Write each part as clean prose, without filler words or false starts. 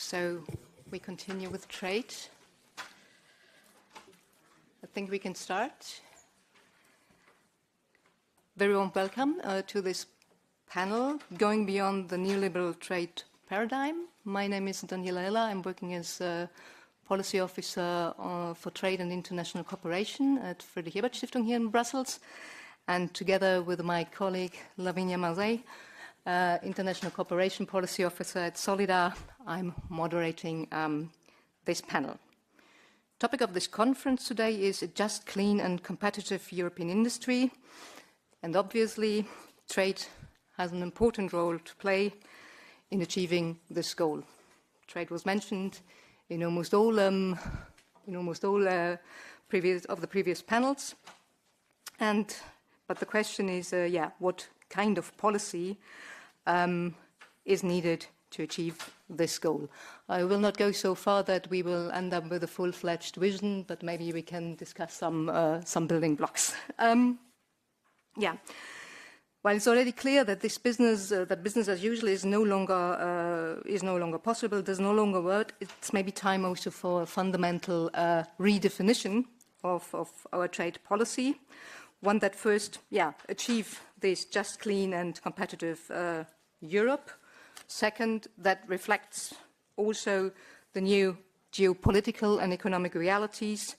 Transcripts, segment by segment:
So we continue with trade. I think we can start. Very warm welcome to this panel, Going Beyond the Neoliberal Trade Paradigm. My name is Daniela. I'm working as a Policy Officer for Trade and International Cooperation at Friedrich Ebert Stiftung here in Brussels. And together with my colleague Lavinia Mazet, International Cooperation Policy Officer at Solidar, I'm moderating this panel. Topic of this conference today is a just, clean and competitive European industry. And obviously, trade has an important role to play in achieving this goal. Trade was mentioned in almost all previous panels. But the question is, what kind of policy is needed to achieve this goal? I will not go so far that we will end up with a full-fledged vision, but maybe we can discuss some building blocks. While it's already clear that this business as usual is no longer possible, does no longer work, it's maybe time also for a fundamental redefinition of our trade policy. One that first, achieve this just, clean and competitive Europe. Second, that reflects also the new geopolitical and economic realities.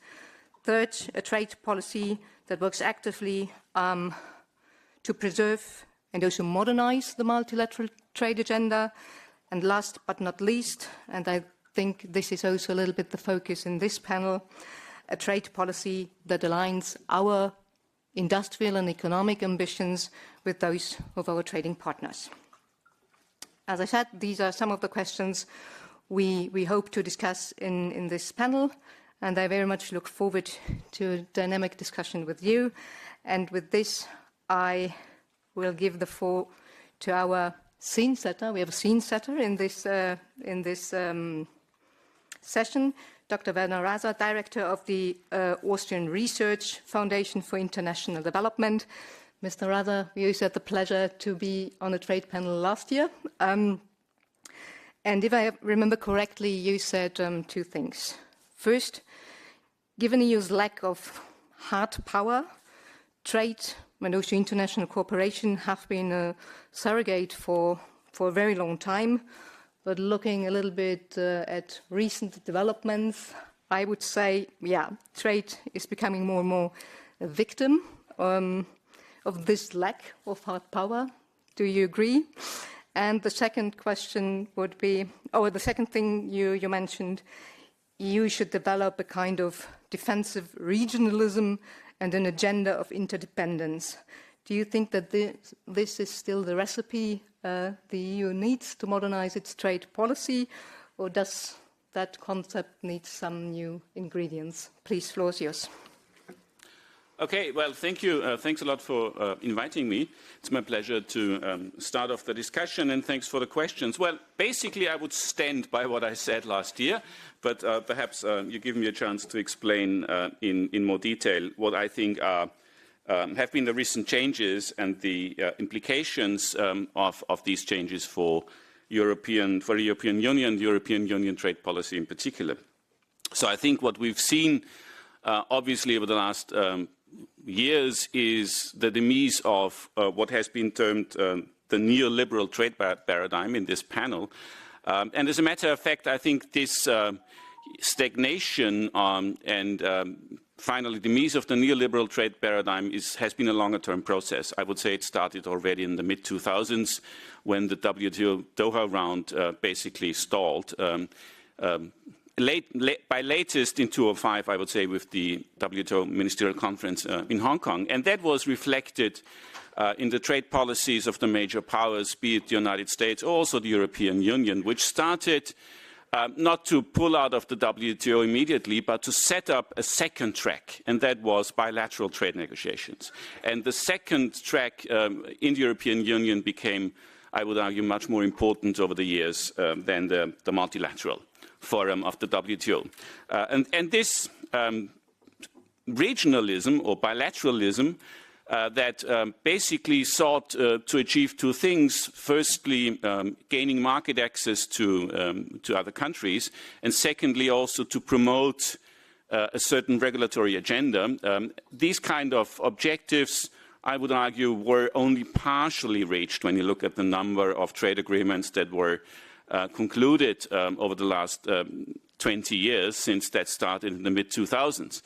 Third, a trade policy that works actively to preserve and also modernize the multilateral trade agenda. And last but not least, and I think this is also a little bit the focus in this panel, a trade policy that aligns our industrial and economic ambitions with those of our trading partners. As I said, these are some of the questions we hope to discuss in this panel, and I very much look forward to a dynamic discussion with you. And with this, I will give the floor to our scene setter. We have a scene setter in this session, Dr. Werner Raza, Director of the Austrian Research Foundation for International Development. Mr. Raza, we also had the pleasure to be on a trade panel last year. And if I remember correctly, you said two things. First, given the EU's lack of hard power, trade and also international cooperation have been a surrogate for a very long time. But looking a little bit at recent developments, I would say, trade is becoming more and more a victim of this lack of hard power. Do you agree? And the second question would be, the second thing you mentioned, you should develop a kind of defensive regionalism and an agenda of interdependence. Do you think that this is still the recipe the EU needs to modernize its trade policy, or does that concept need some new ingredients? Please, floor is yours. Okay, well, thank you. Thanks a lot for inviting me. It's my pleasure to start off the discussion, and thanks for the questions. Well, basically, I would stand by what I said last year, but perhaps you give me a chance to explain in more detail what I think have been the recent changes and the implications of these changes for the European Union trade policy in particular. So I think what we've seen, obviously, over the last years is the demise of what has been termed the neoliberal trade paradigm in this panel. And as a matter of fact, I think this stagnation and finally demise of the neoliberal trade paradigm has been a longer-term process. I would say it started already in the mid-2000s when the WTO Doha round basically stalled. By latest in 2005, I would say, with the WTO Ministerial Conference in Hong Kong. And that was reflected in the trade policies of the major powers, be it the United States or also the European Union, which started not to pull out of the WTO immediately, but to set up a second track, and that was bilateral trade negotiations. And the second track in the European Union became, I would argue, much more important over the years than the multilateral forum of the WTO. And this regionalism or bilateralism that basically sought to achieve two things. Firstly, gaining market access to other countries, and secondly, also to promote a certain regulatory agenda. These kind of objectives, I would argue, were only partially reached when you look at the number of trade agreements that were concluded over the last 20 years since that started in the mid-2000s.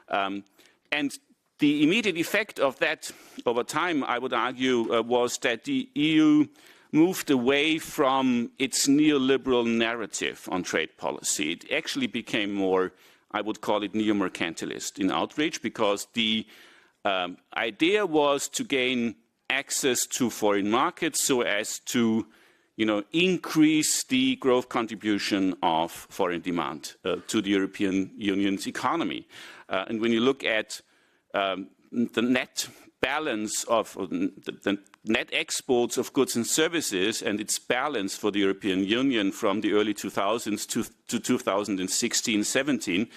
And the immediate effect of that over time, I would argue, was that the EU moved away from its neoliberal narrative on trade policy. It actually became more, I would call it, neo-mercantilist in outreach, because the idea was to gain access to foreign markets so as to increase the growth contribution of foreign demand to the European Union's economy. And when you look at the net balance of the net exports of goods and services and its balance for the European Union from the early 2000s to 2016-17,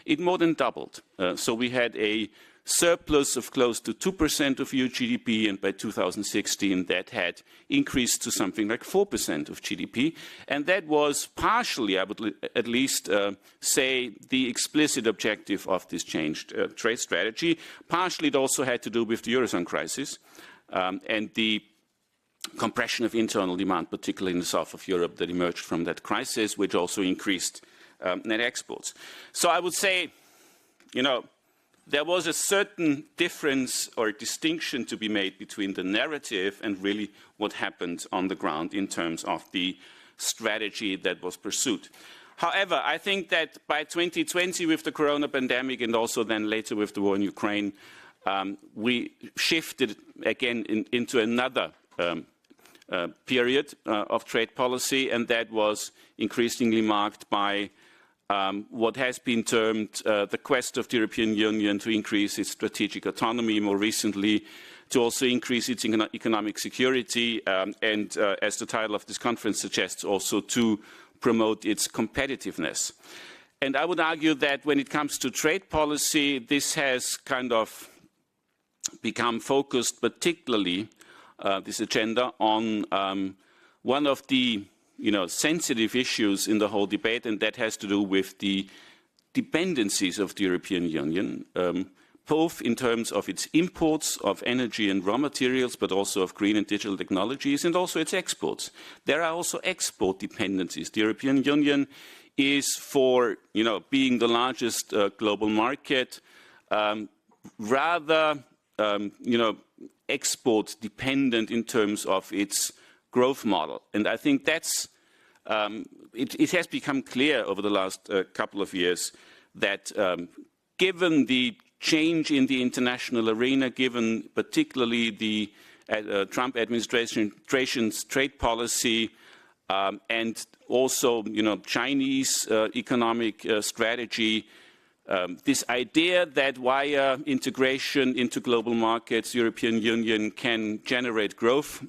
it more than doubled. So we had a surplus of close to 2% of EU GDP, and by 2016 that had increased to something like 4% of GDP. And that was partially, I would at least say, the explicit objective of this changed trade strategy. Partially it also had to do with the Eurozone crisis and the compression of internal demand, particularly in the south of Europe, that emerged from that crisis, which also increased net exports. So I would say, there was a certain difference or distinction to be made between the narrative and really what happened on the ground in terms of the strategy that was pursued. However, I think that by 2020, with the corona pandemic and also then later with the war in Ukraine, we shifted again into another period of trade policy, and that was increasingly marked by what has been termed the quest of the European Union to increase its strategic autonomy, more recently to also increase its economic security, and as the title of this conference suggests, also to promote its competitiveness. And I would argue that when it comes to trade policy, this has kind of become focused, particularly this agenda, on one of the sensitive issues in the whole debate, and that has to do with the dependencies of the European Union, both in terms of its imports of energy and raw materials, but also of green and digital technologies, and also its exports. There are also export dependencies. The European Union is, for being the largest global market, rather export dependent in terms of its growth model. And I think that's it has become clear over the last couple of years that given the change in the international arena, given particularly the Trump administration's trade policy and also Chinese economic strategy, this idea that via integration into global markets, European Union can generate growth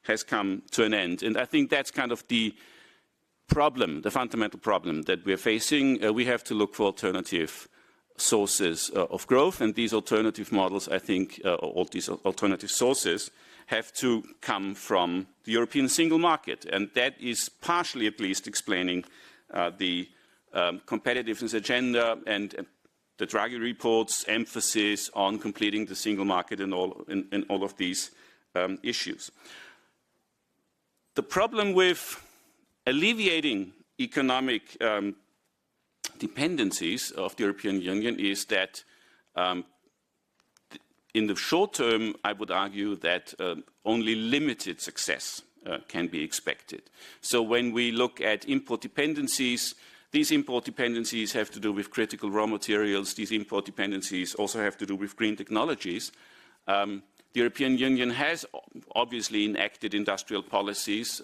has come to an end. And I think that's kind of the problem, the fundamental problem that we're facing. We have to look for alternative sources of growth, and these alternative models, I think, all these alternative sources have to come from the European single market. And that is partially, at least, explaining the competitiveness agenda and the Draghi report's emphasis on completing the single market and all of these issues. The problem with alleviating economic dependencies of the European Union is that in the short term, I would argue that only limited success can be expected. So when we look at import dependencies, these import dependencies have to do with critical raw materials. These import dependencies also have to do with green technologies. The European Union has obviously enacted industrial policies.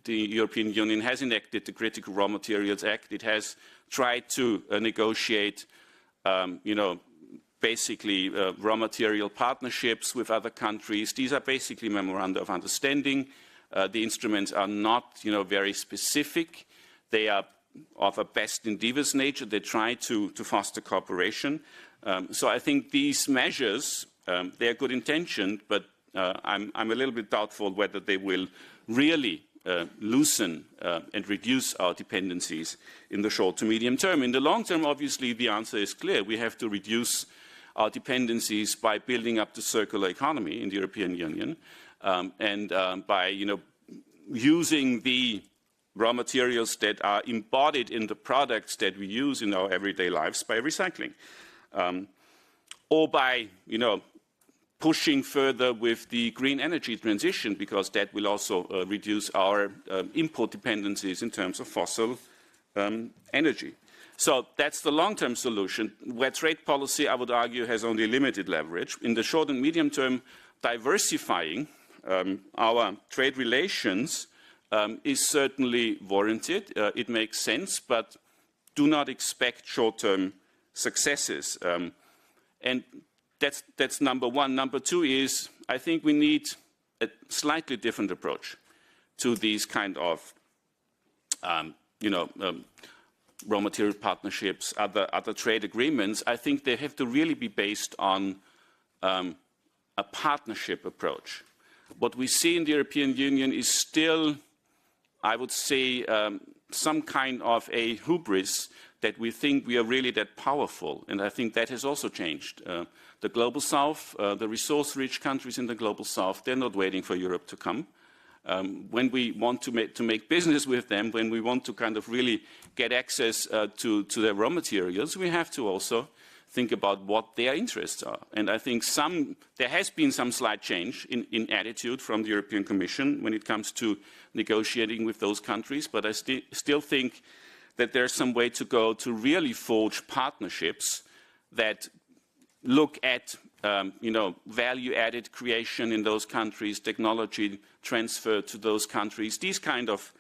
The European Union has enacted the Critical Raw Materials Act. It has tried to negotiate, basically raw material partnerships with other countries. These are basically memoranda of understanding. The instruments are not, very specific. They are of a best endeavors nature. They try to foster cooperation. So I think these measures They are good intentioned, but I'm a little bit doubtful whether they will really loosen and reduce our dependencies in the short to medium term. In the long term, obviously, the answer is clear. We have to reduce our dependencies by building up the circular economy in the European Union and by using the raw materials that are embodied in the products that we use in our everyday lives by recycling. Or by, pushing further with the green energy transition, because that will also reduce our import dependencies in terms of fossil energy. So that's the long-term solution, where trade policy, I would argue, has only limited leverage. In the short and medium term, diversifying our trade relations is certainly warranted. It makes sense, but do not expect short-term successes. And that's number one. Number two is, I think we need a slightly different approach to these kind of, raw material partnerships, other trade agreements. I think they have to really be based on a partnership approach. What we see in the European Union is still, I would say, some kind of a hubris that we think we are really that powerful. And I think that has also changed. The Global South, the resource-rich countries in the Global South, they're not waiting for Europe to come. When we want to make business with them, when we want to kind of really get access to their raw materials, we have to also think about what their interests are. And I think there has been some slight change in attitude from the European Commission when it comes to negotiating with those countries, but I still think that there's some way to go to really forge partnerships that look at value-added creation in those countries, technology transfer to those countries. These kind of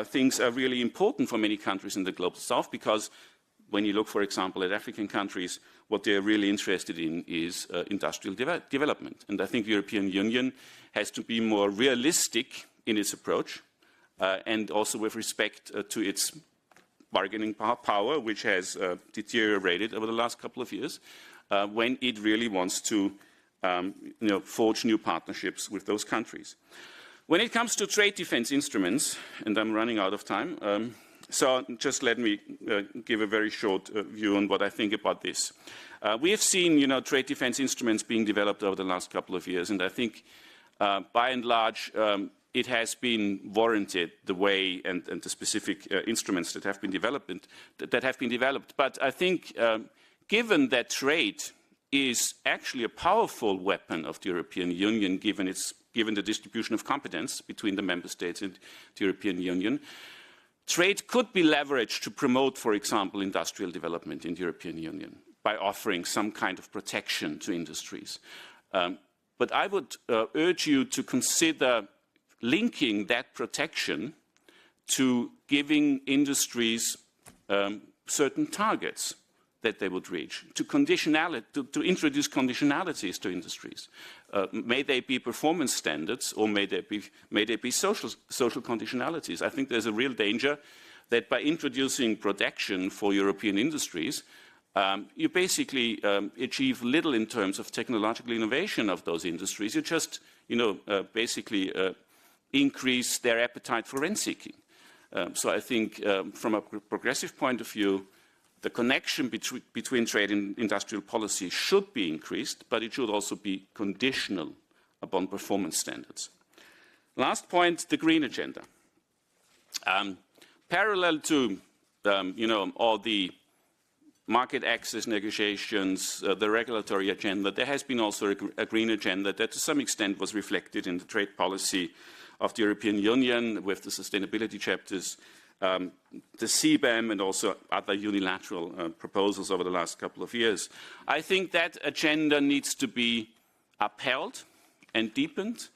things are really important for many countries in the Global South, because when you look, for example, at African countries, what they're really interested in is industrial development. And I think the European Union has to be more realistic in its approach, and also with respect to its bargaining power, which has deteriorated over the last couple of years, when it really wants to forge new partnerships with those countries. When it comes to trade defense instruments, and I'm running out of time, so just let me give a very short view on what I think about this. We have seen trade defense instruments being developed over the last couple of years, and I think by and large it has been warranted, the way and the specific instruments that have been developed. But I think given that trade is actually a powerful weapon of the European Union, given the distribution of competence between the member states and the European Union, trade could be leveraged to promote, for example, industrial development in the European Union by offering some kind of protection to industries. But I would urge you to consider linking that protection to giving industries certain targets that they would reach, to introduce conditionalities to industries. May they be performance standards, or may they be social conditionalities. I think there's a real danger that by introducing protection for European industries, you basically achieve little in terms of technological innovation of those industries. You just, basically increase their appetite for rent-seeking. So I think from a progressive point of view, the connection between trade and industrial policy should be increased, but it should also be conditional upon performance standards. Last point, the green agenda. Parallel to all the market access negotiations, the regulatory agenda, there has been also a green agenda that to some extent was reflected in the trade policy of the European Union with the sustainability chapters, the CBAM, and also other unilateral proposals over the last couple of years. I think that agenda needs to be upheld and deepened.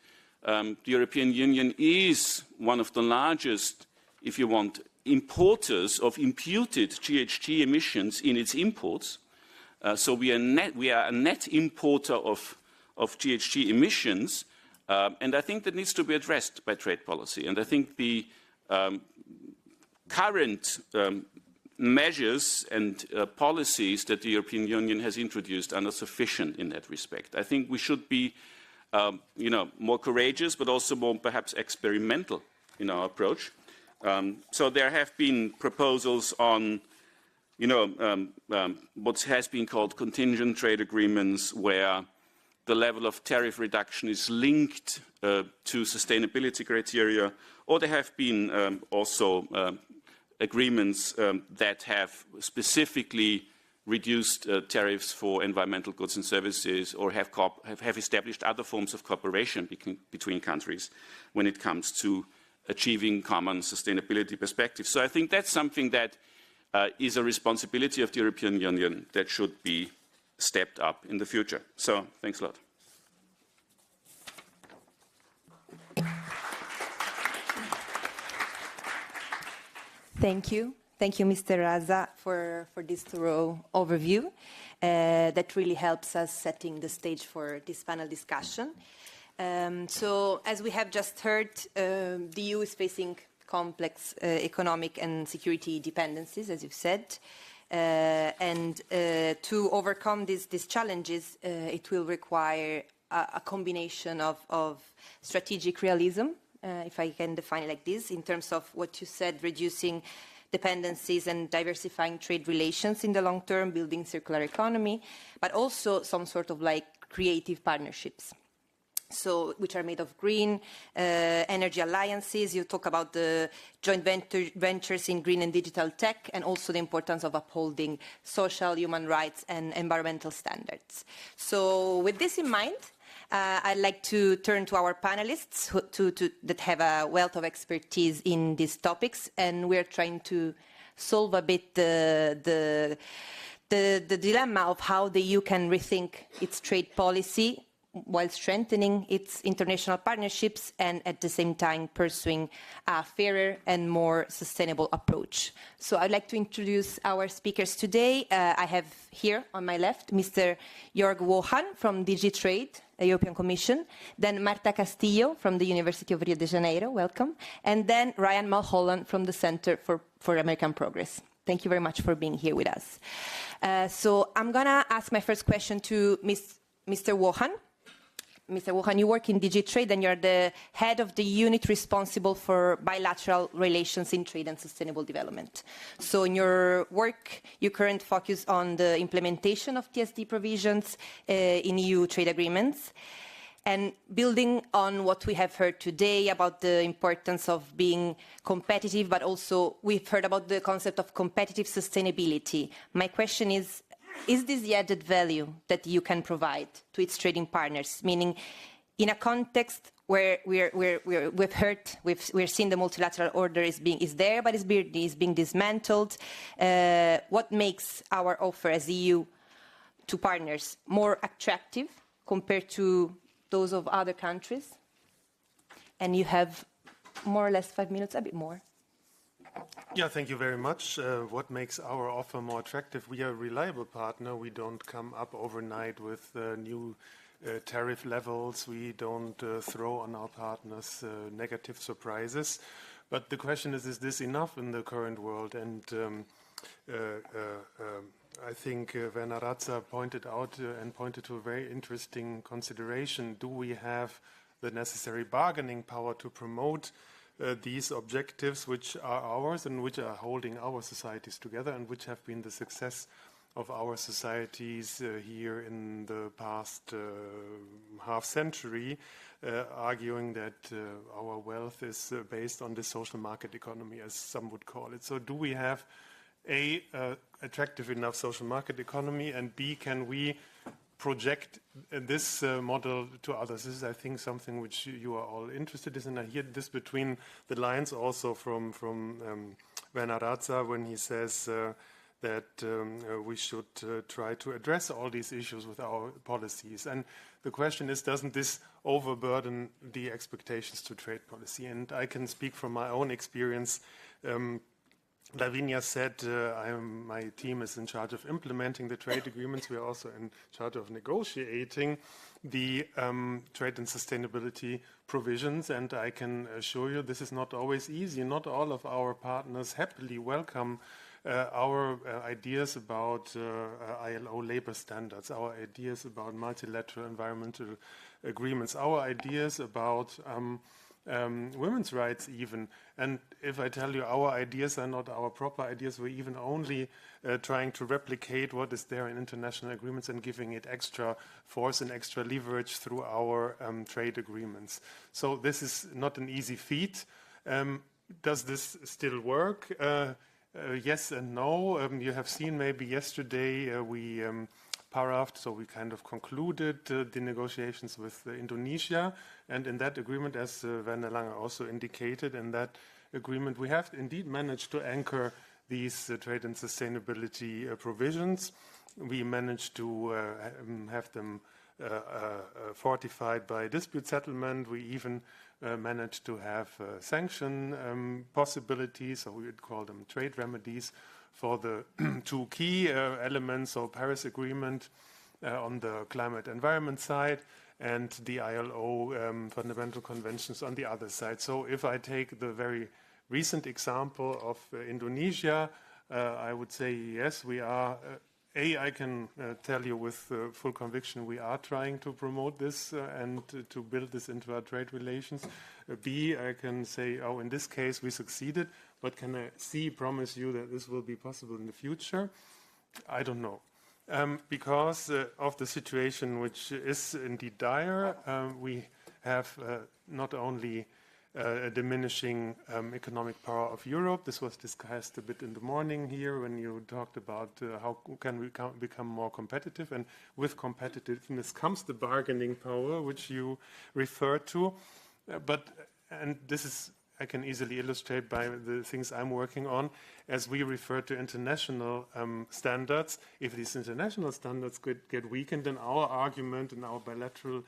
The European Union is one of the largest, if you want, importers of imputed GHG emissions in its imports. So we are a net importer of GHG emissions, and I think that needs to be addressed by trade policy. And I think the current measures and policies that the European Union has introduced are not sufficient in that respect. I think we should be more courageous, but also more perhaps experimental in our approach. So there have been proposals on what has been called contingent trade agreements, where the level of tariff reduction is linked to sustainability criteria, or there have been also agreements that have specifically reduced tariffs for environmental goods and services, or have established other forms of cooperation between countries when it comes to achieving common sustainability perspectives. So I think that's something that is a responsibility of the European Union that should be stepped up in the future. So thanks a lot. Thank you. Thank you, Mr. Raza, for this thorough overview that really helps us setting the stage for this panel discussion. So, as we have just heard, the EU is facing complex economic and security dependencies, as you've said. And to overcome these challenges, it will require a combination of strategic realism, if I can define it like this, in terms of what you said, reducing dependencies and diversifying trade relations in the long term, building circular economy, but also some sort of like creative partnerships. So, which are made of green energy alliances. You talk about the joint ventures in green and digital tech, and also the importance of upholding social, human rights, and environmental standards. So, with this in mind, I'd like to turn to our panelists that have a wealth of expertise in these topics, and we're trying to solve a bit the dilemma of how the EU can rethink its trade policy while strengthening its international partnerships and at the same time pursuing a fairer and more sustainable approach. So I'd like to introduce our speakers today. I have here on my left Mr. Jörg Wojahn from DG Trade, the European Commission, then Marta Castilho from the University of Rio de Janeiro, welcome, and then Ryan Mullholand from the Center for American Progress. Thank you very much for being here with us. So I'm going to ask my first question to Mr. Wojahn. Mr. Wojahn, you work in DG Trade and you're the head of the unit responsible for bilateral relations in trade and sustainable development. So in your work, you currently focus on the implementation of TSD provisions in EU trade agreements. And building on what we have heard today about the importance of being competitive, but also we've heard about the concept of competitive sustainability. My question is this the added value that you can provide to its trading partners? Meaning, in a context where we're seeing the multilateral order is there, but is being dismantled, what makes our offer as EU to partners more attractive compared to those of other countries? And you have more or less 5 minutes, a bit more. Yeah, thank you very much. What makes our offer more attractive? We are a reliable partner. We don't come up overnight with new tariff levels. We don't throw on our partners negative surprises. But the question is this enough in the current world? And I think Werner Raza pointed out and pointed to a very interesting consideration. Do we have the necessary bargaining power to promote these objectives which are ours and which are holding our societies together and which have been the success of our societies here in the past half century, arguing that our wealth is based on the social market economy, as some would call it. So do we have A, attractive enough social market economy, and B, can we project this model to others? This is, I think, something which you are all interested in. And I hear this between the lines also from Werner Raza when he says that we should try to address all these issues with our policies. And the question is, doesn't this overburden the expectations to trade policy? And I can speak from my own experience. Lavinia said my team is in charge of implementing the trade agreements. We are also in charge of negotiating the trade and sustainability provisions. And I can assure you this is not always easy. Not all of our partners happily welcome our ideas about ILO labor standards, our ideas about multilateral environmental agreements, our ideas about women's rights even. And if I tell you our ideas are not our proper ideas, we're even only trying to replicate what is there in international agreements and giving it extra force and extra leverage through our trade agreements. So this is not an easy feat. Does this still work? Yes and no. You have seen maybe yesterday we parafed, so we kind of concluded the negotiations with Indonesia. And in that agreement, as Werner Lange also indicated, in that agreement we have indeed managed to anchor these trade and sustainability provisions. We managed to have them fortified by dispute settlement. We even managed to have sanction possibilities, so we would call them trade remedies, for the two key elements, so Paris Agreement on the climate environment side and the ILO fundamental conventions on the other side. So if I take the very recent example of Indonesia, I would say yes, we are. I can tell you with full conviction we are trying to promote this and to build this into our trade relations. B, I can say, oh, in this case we succeeded, but can I promise you that this will be possible in the future? I don't know. Because of the situation, which is indeed dire, we have not only a diminishing economic power of Europe. This was discussed a bit in the morning here when you talked about how can we become more competitive. And with competitiveness comes the bargaining power, which you referred to. And this is, I can easily illustrate by the things I'm working on, as we refer to international standards. If these international standards get weakened, then our argument and our bilateral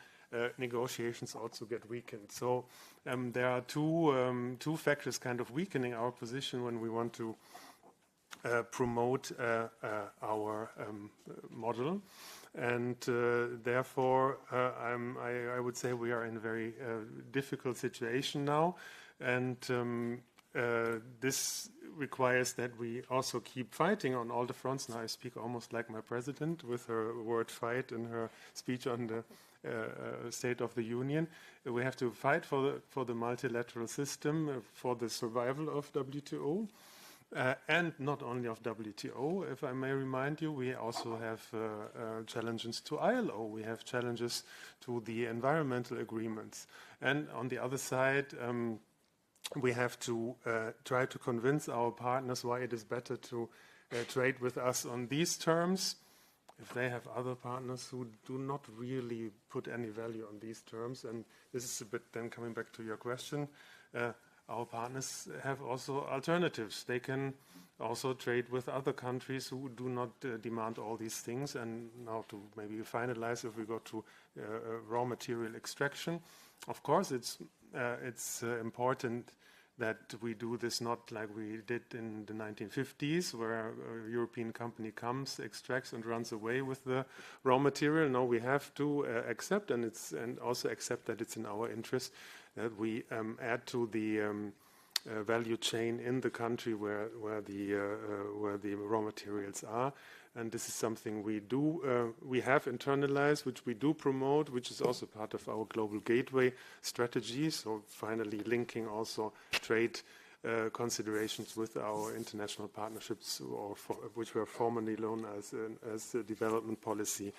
negotiations also get weakened. So there are two factors kind of weakening our position when we want to promote our model. And therefore, I would say we are in a very difficult situation now. And this requires that we also keep fighting on all the fronts. Now I speak almost like my president with her word fight in her speech on the State of the Union. We have to fight for the multilateral system, for the survival of WTO, and not only of WTO. If I may remind you, we also have challenges to ILO. We have challenges to the environmental agreements. And on the other side, we have to try to convince our partners why it is better to trade with us on these terms. If they have other partners who do not really put any value on these terms, and this is a bit then coming back to your question, our partners have also alternatives. They can also trade with other countries who do not demand all these things. And now to maybe finalize, if we go to raw material extraction, of course it's important that we do this not like we did in the 1950s, where a European company comes, extracts, and runs away with the raw material. No, we have to accept, and also accept that it's in our interest that we add to the value chain in the country where the raw materials are. And this is something we have internalized, which we do promote, which is also part of our global gateway strategy. So finally linking also trade considerations with our international partnerships, which were formerly known as development policy.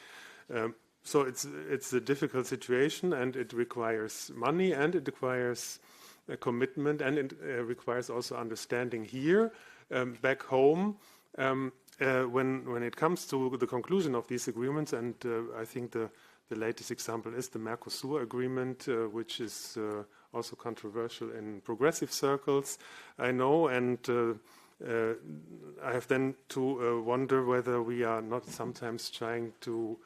So it's a difficult situation, and it requires money, and it requires commitment, and it requires also understanding here, back home. When it comes to the conclusion of these agreements, and I think the latest example is the Mercosur agreement, which is also controversial in progressive circles, I know, and I have then to wonder whether we are not sometimes trying to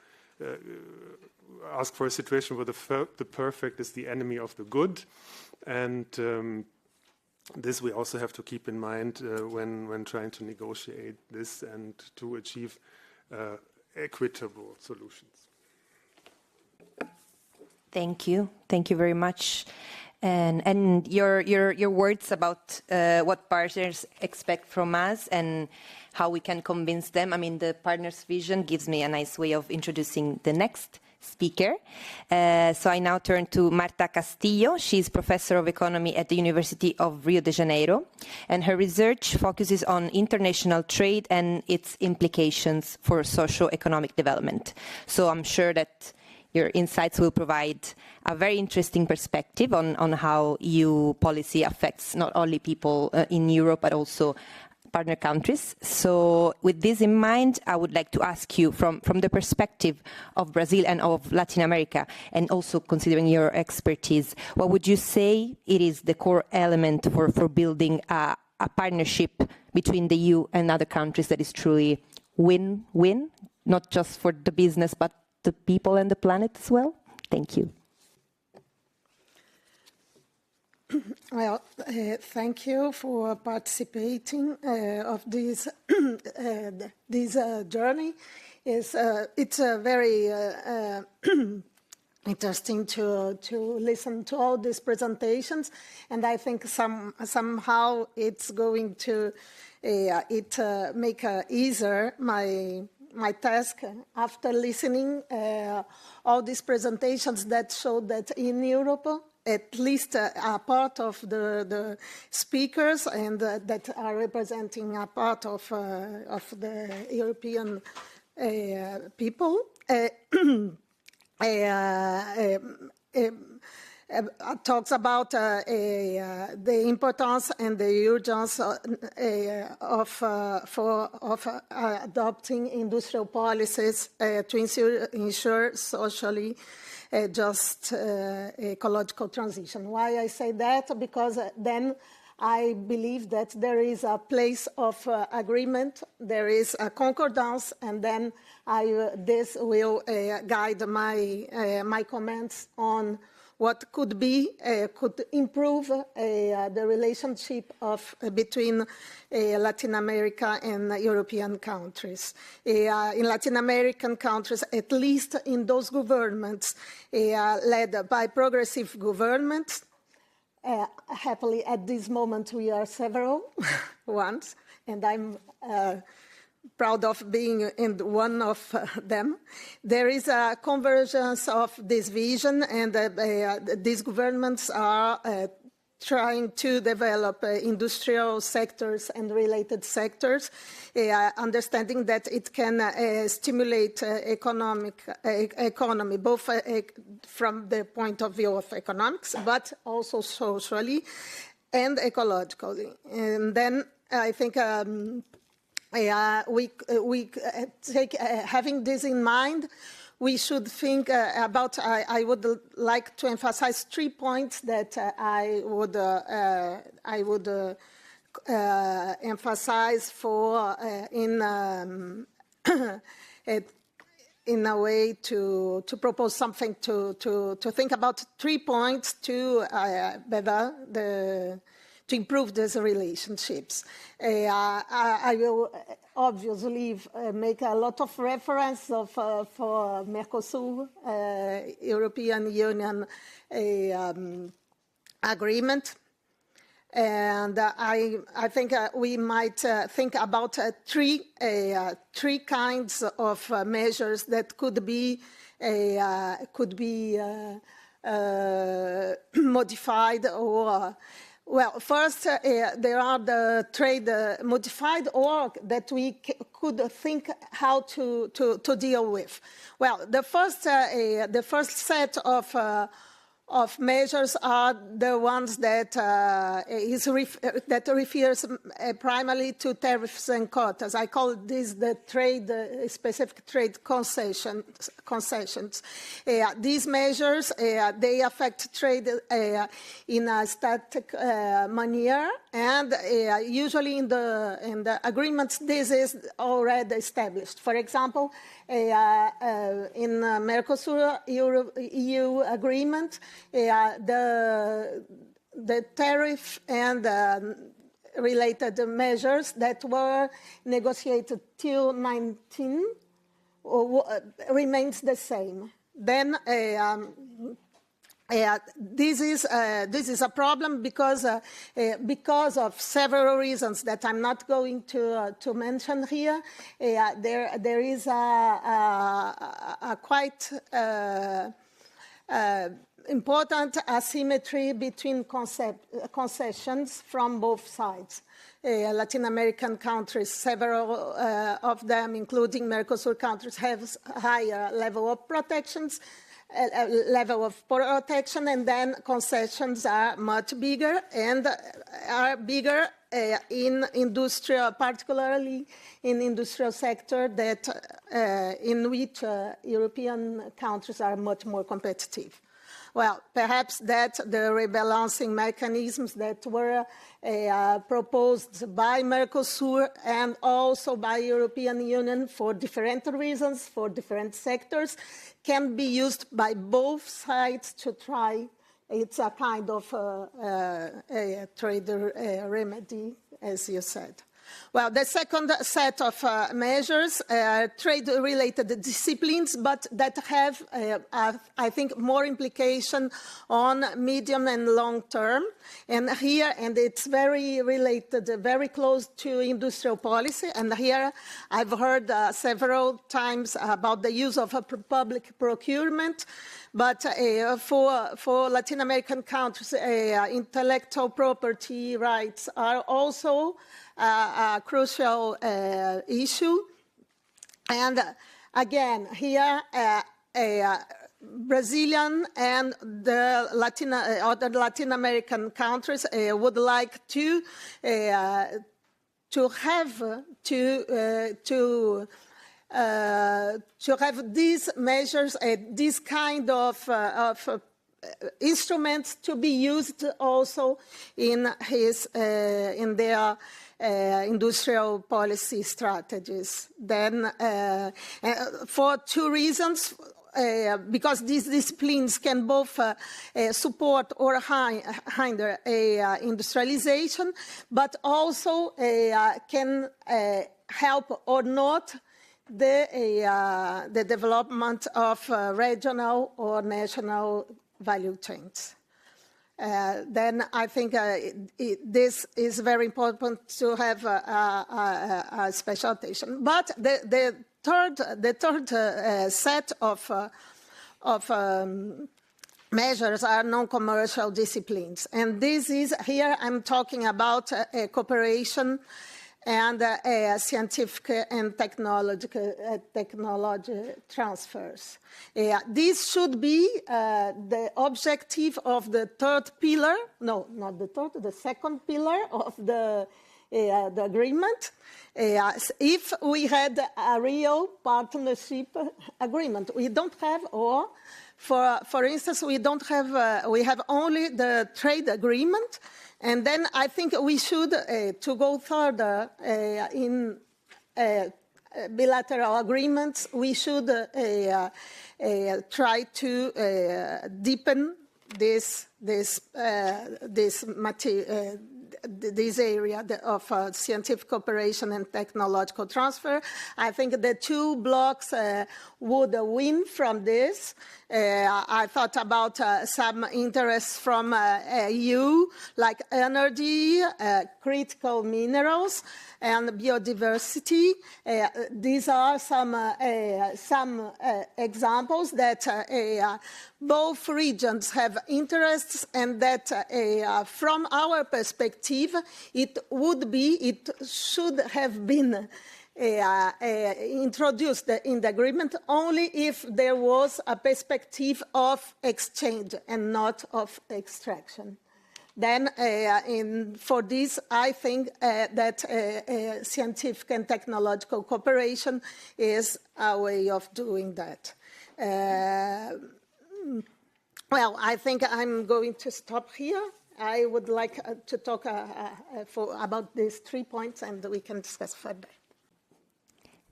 ask for a situation where the perfect is the enemy of the good, and this we also have to keep in mind when trying to negotiate this and to achieve equitable solutions. Thank you. Thank you very much. And your words about what partners expect from us and how we can convince them. I mean, the partners' vision gives me a nice way of introducing the next speaker. So I now turn to Marta Castilho. She's professor of economy at the University of Rio de Janeiro, and her research focuses on international trade and its implications for socio-economic development. So I'm sure that your insights will provide a very interesting perspective on how EU policy affects not only people in Europe, but also partner countries. So with this in mind, I would like to ask you from the perspective of Brazil and of Latin America, and also considering your expertise, what would you say it is the core element for building a partnership between the EU and other countries that is truly win-win, not just for the business, but the people and the planet as well? Thank you. Well, thank you for participating of this this journey. It's very interesting to listen to all these presentations, and I think somehow it's going to make easier my task after listening all these presentations that show that in Europe, at least a part of the speakers and that are representing a part of the European people talks about the importance and the urgence of adopting industrial policies to ensure socially just ecological transition. Why I say that? Because then I believe that there is a place of agreement, there is a concordance, and then this will guide my comments on what could improve the relationship between Latin America and European countries. In Latin American countries, at least in those governments led by progressive governments, happily at this moment we are several ones, and I'm proud of being in one of them. There is a convergence of this vision, and these governments are trying to develop industrial sectors and related sectors, understanding that it can stimulate economy, both from the point of view of economics, but also socially and ecologically. And then I think we take, having this in mind, we should think about, I would like to emphasize 3 points that I would emphasize for in a way to propose something to think about 3 points to to improve these relationships. I will obviously make a lot of reference for Mercosur, European Union agreement. And I think we might think about three kinds of measures that could be modified or. Well, first, there are the trade modified or that we could think how to deal with. Well, the first set of measures are the ones that refers primarily to tariffs and quotas. I call this the specific trade concessions. These measures, they affect trade in a static manner, and usually in the agreements this is already established. For example, in Mercosur EU agreement, the tariff and related measures that were negotiated till 19 remains the same. Then this is a problem because of several reasons that I'm not going to mention here. There is a quite important asymmetry between concessions from both sides. Latin American countries, several of them, including Mercosur countries, have higher level of protections. And then concessions are much bigger and are bigger in industrial, particularly in industrial sector that in which European countries are much more competitive. Well, perhaps that the rebalancing mechanisms that were proposed by Mercosur and also by European Union for different reasons, for different sectors, can be used by both sides to try. It's a kind of a trade remedy, as you said. Well, the second set of measures are trade-related disciplines, but that have, I think, more implication on medium and long term. And here, and it's very related, very close to industrial policy. And here, I've heard several times about the use of public procurement. But for Latin American countries, intellectual property rights are also a crucial issue. And again, here, Brazilian and the other Latin American countries would like to have these measures, this kind of instruments to be used also in their industrial policy strategies. Then, for two reasons. Because these disciplines can both support or hinder industrialization, but also can help or not the development of regional or national value chains. Then I think this is very important to have a special attention. But the third set of measures are non-commercial disciplines. And this is, here I'm talking about cooperation and scientific and technology transfers. This should be the objective of the third pillar, no, not the third, the second pillar of the agreement. If we had a real partnership agreement, we don't have, or for instance, we don't have, we have only the trade agreement. And then I think we should, to go further in bilateral agreements, we should try to deepen this area of scientific cooperation and technological transfer. I think the two blocks would win from this. I thought about some interests from EU, like energy, critical minerals, and biodiversity. These are some examples that both regions have interests, and that from our perspective, it should have been introduced in the agreement only if there was a perspective of exchange and not of extraction. Then, for this, I think that scientific and technological cooperation is a way of doing that. Well, I think I'm going to stop here. I would like to talk about these 3 points, and we can discuss further.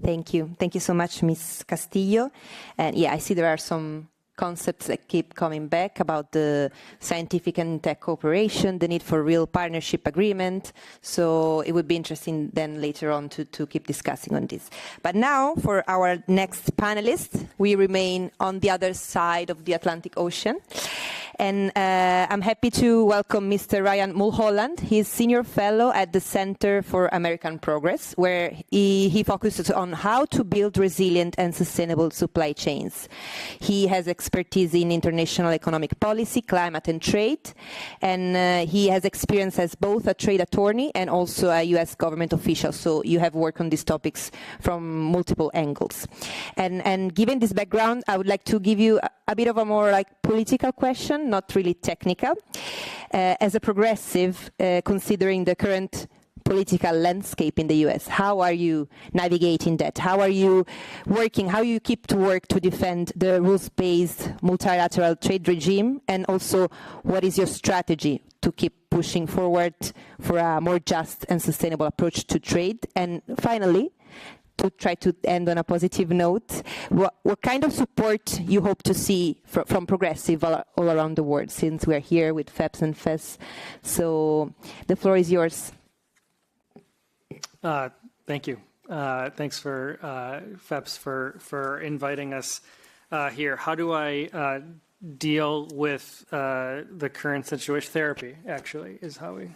Thank you. Thank you so much, Ms. Castillo. And yeah, I see there are some concepts that keep coming back about the scientific and tech cooperation, the need for real partnership agreement. So it would be interesting then later on to keep discussing on this. But now for our next panelist, we remain on the other side of the Atlantic Ocean. And I'm happy to welcome Mr. Ryan Mullholand. He's Senior Fellow at the Center for American Progress, where he focuses on how to build resilient and sustainable supply chains. He has expertise in international economic policy, climate and trade, and he has experience as both a trade attorney and also a U.S. government official. So you have worked on these topics from multiple angles. And given this background, I would like to give you a bit of a more political question, not really technical. As a progressive, considering the current political landscape in the US, how are you navigating that? How are you working? How you keep to work to defend the rules-based multilateral trade regime? And also, what is your strategy to keep pushing forward for a more just and sustainable approach to trade? And finally, to try to end on a positive note, what kind of support you hope to see from progressive all around the world, since we're here with FEPS and FES. So the floor is yours. Thank you. Thanks for FEPS for inviting us here. How do I deal with the current situation? Therapy, actually, is how we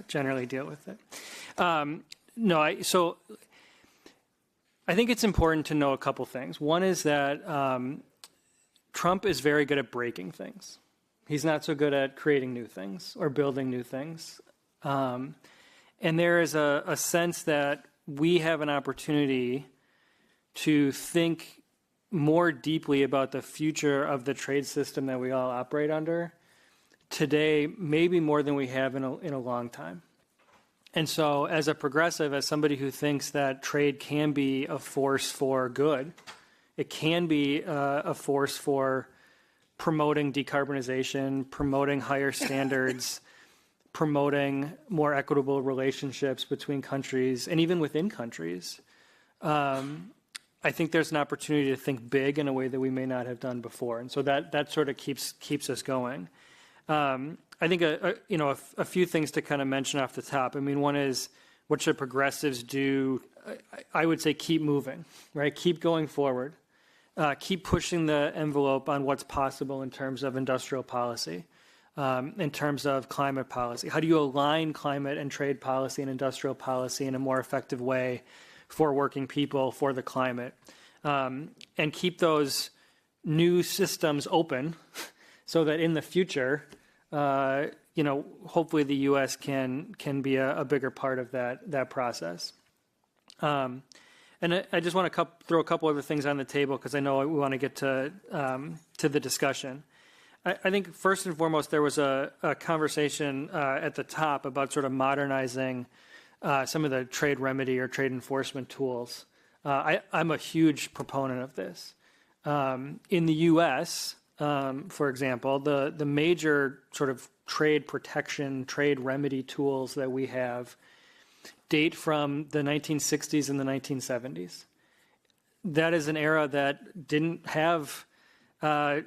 generally deal with it. So I think it's important to know a couple things. One is that Trump is very good at breaking things. He's not so good at creating new things or building new things. And there is a sense that we have an opportunity to think more deeply about the future of the trade system that we all operate under today, maybe more than we have in a long time. And so as a progressive, as somebody who thinks that trade can be a force for good, it can be a force for promoting decarbonization, promoting higher standards, promoting more equitable relationships between countries and even within countries. I think there's an opportunity to think big in a way that we may not have done before. And so that sort of keeps us going. I think a few things to kind of mention off the top. I mean, one is, what should progressives do? I would say keep moving, right? Keep going forward. Keep pushing the envelope on what's possible in terms of industrial policy, in terms of climate policy. How do you align climate and trade policy and industrial policy in a more effective way for working people, for the climate? And keep those new systems open so that in the future, hopefully the U.S. can be a bigger part of that process. And I just want to throw a couple other things on the table because I know we want to get to the discussion. I think first and foremost, there was a conversation at the top about sort of modernizing some of the trade remedy or trade enforcement tools. I'm a huge proponent of this. In the U.S., for example, the major sort of trade protection, trade remedy tools that we have date from the 1960s and the 1970s. That is an era that didn't have the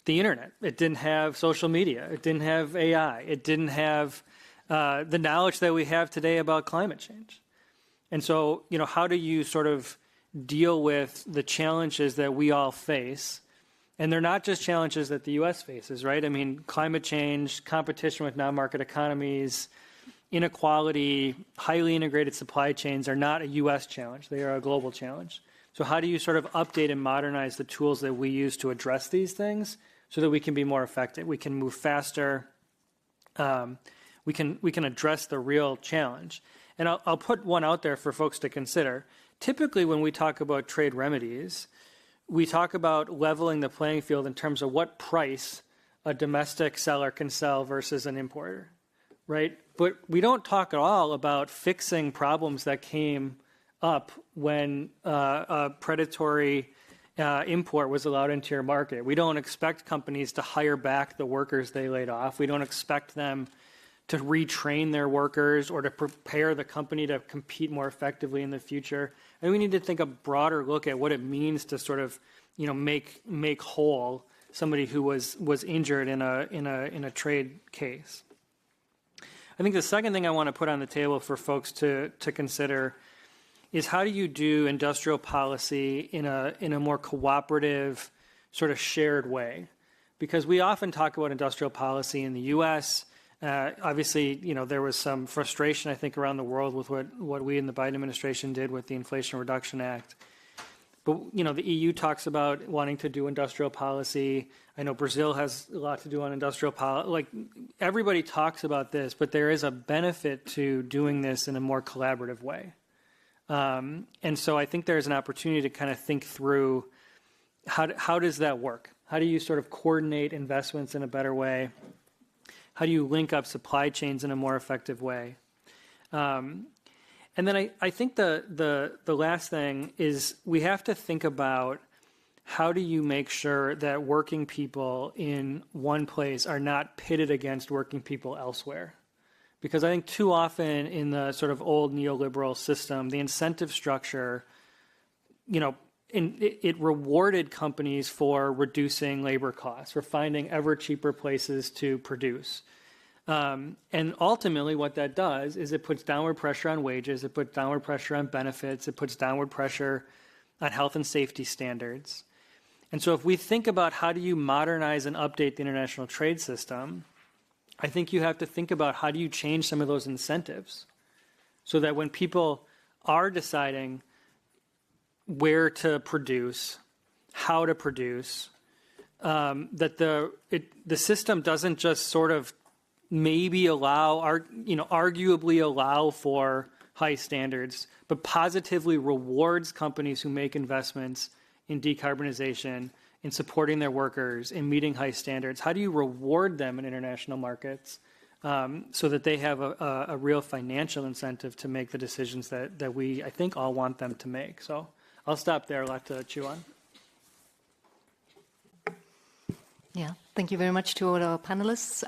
internet. It didn't have social media. It didn't have AI. It didn't have the knowledge that we have today about climate change. And so, how do you sort of deal with the challenges that we all face? And they're not just challenges that the U.S. faces, right? I mean, climate change, competition with non-market economies, inequality, highly integrated supply chains are not a U.S. challenge. They are a global challenge. So how do you sort of update and modernize the tools that we use to address these things so that we can be more effective? We can move faster. We can address the real challenge. And I'll put one out there for folks to consider. Typically, when we talk about trade remedies, we talk about leveling the playing field in terms of what price a domestic seller can sell versus an importer, right? But we don't talk at all about fixing problems that came up when a predatory import was allowed into your market. We don't expect companies to hire back the workers they laid off. We don't expect them to retrain their workers or to prepare the company to compete more effectively in the future. And we need to think a broader look at what it means to sort of, make whole somebody who was injured in a trade case. I think the second thing I want to put on the table for folks to consider is how do you do industrial policy in a more cooperative, sort of shared way? Because we often talk about industrial policy in the U.S. Obviously, there was some frustration, I think, around the world with what we in the Biden administration did with the Inflation Reduction Act. But, the EU talks about wanting to do industrial policy. I know Brazil has a lot to do on industrial policy. Like, everybody talks about this, but there is a benefit to doing this in a more collaborative way. And so I think there's an opportunity to kind of think through how does that work? How do you sort of coordinate investments in a better way? How do you link up supply chains in a more effective way? And then I think the last thing is we have to think about how do you make sure that working people in one place are not pitted against working people elsewhere? Because I think too often in the sort of old neoliberal system, the incentive structure, it rewarded companies for reducing labor costs, for finding ever cheaper places to produce. And ultimately what that does is it puts downward pressure on wages, it puts downward pressure on benefits, it puts downward pressure on health and safety standards. And so if we think about how do you modernize and update the international trade system, I think you have to think about how do you change some of those incentives so that when people are deciding where to produce, how to produce, that the system doesn't just sort of maybe arguably allow for high standards, but positively rewards companies who make investments in decarbonization, in supporting their workers, in meeting high standards. How do you reward them in international markets so that they have a real financial incentive to make the decisions that we, I think, all want them to make? So I'll stop there. A lot to chew on. Yeah, thank you very much to all our panelists.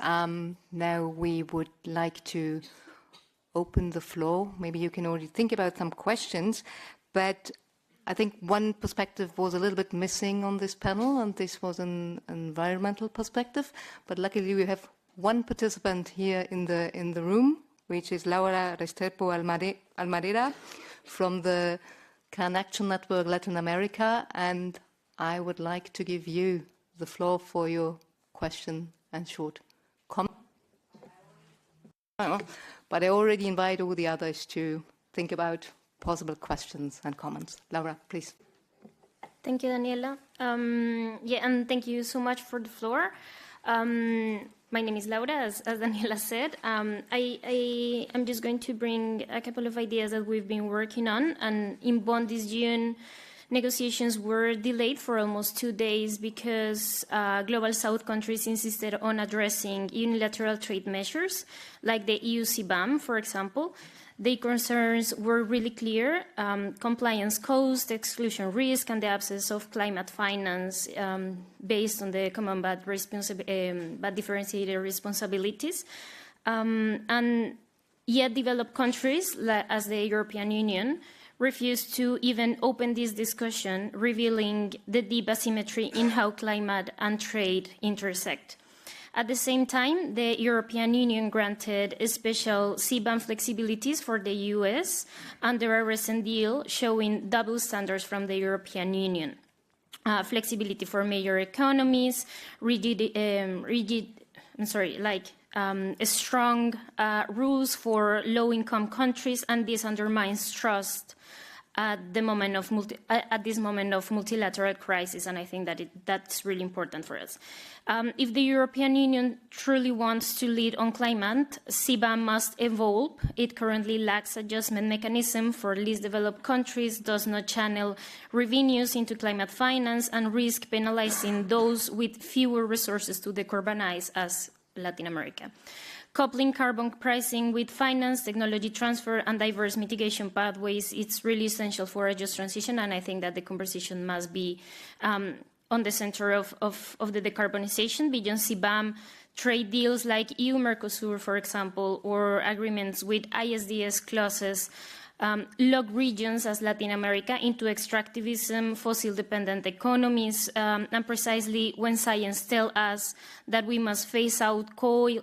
Now we would like to open the floor. Maybe you can already think about some questions, but I think one perspective was a little bit missing on this panel, and this was an environmental perspective. But luckily, we have one participant here in the room, which is Laura Restrepo Almadera from the Can Action Network Latin America, and I would like to give you the floor for your question and short comment. But I already invite all the others to think about possible questions and comments. Laura, please. Thank you, Daniela. And thank you so much for the floor. My name is Laura, as Daniela said. I am just going to bring a couple of ideas that we've been working on. And in Bonn this June, negotiations were delayed for almost 2 days because Global South countries insisted on addressing unilateral trade measures, like the EU CBAM, for example. The concerns were really clear: compliance cost, exclusion risk, and the absence of climate finance based on the common but differentiated responsibilities. And yet developed countries, as the European Union, refused to even open this discussion, revealing the deep asymmetry in how climate and trade intersect. At the same time, the European Union granted special CBAM flexibilities for the US under a recent deal showing double standards from the European Union. Flexibility for major economies, strong rules for low-income countries, and this undermines trust at this moment of multilateral crisis, and I think that that's really important for us. If the European Union truly wants to lead on climate, CBAM must evolve. It currently lacks adjustment mechanism for least developed countries, does not channel revenues into climate finance, and risk penalizing those with fewer resources to decarbonize, as Latin America. Coupling carbon pricing with finance, technology transfer, and diverse mitigation pathways, it's really essential for a just transition, and I think that the conversation must be on the center of the decarbonization. Beyond CBAM, trade deals like EU-Mercosur, for example, or agreements with ISDS clauses lock regions as Latin America into extractivism, fossil-dependent economies, and precisely when science tells us that we must phase out coal,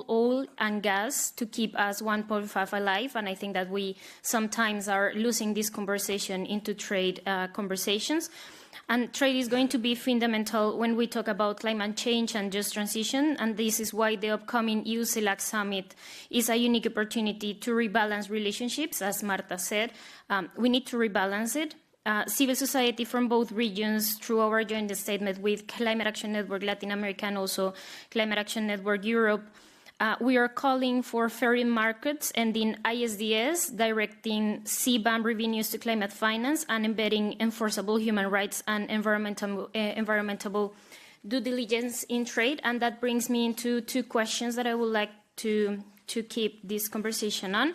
oil, and gas to keep us 1.5 alive. And I think that we sometimes are losing this conversation into trade conversations. And trade is going to be fundamental when we talk about climate change and just transition, and this is why the upcoming EU-CELAC summit is a unique opportunity to rebalance relationships, as Marta said. We need to rebalance it. Civil society from both regions, through our joint statement with Climate Action Network Latin America and also Climate Action Network Europe, we are calling for fairer markets ending ISDS, directing CBAM revenues to climate finance, and embedding enforceable human rights and environmental due diligence in trade. And that brings me into two questions that I would like to keep this conversation on.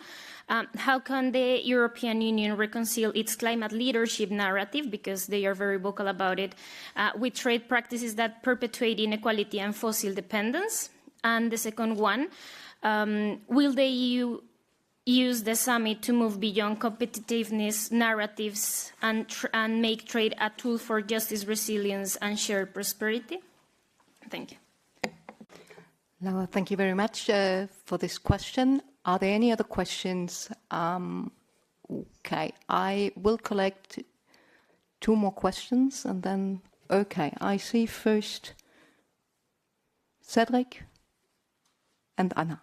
How can the European Union reconcile its climate leadership narrative, because they are very vocal about it, with trade practices that perpetuate inequality and fossil dependence? And the second one, will the EU use the summit to move beyond competitiveness narratives and make trade a tool for justice, resilience, and shared prosperity? Thank you. Laura, thank you very much for this question. Are there any other questions? Okay, I will collect two more questions and then, okay, I see first Cedric and Anna.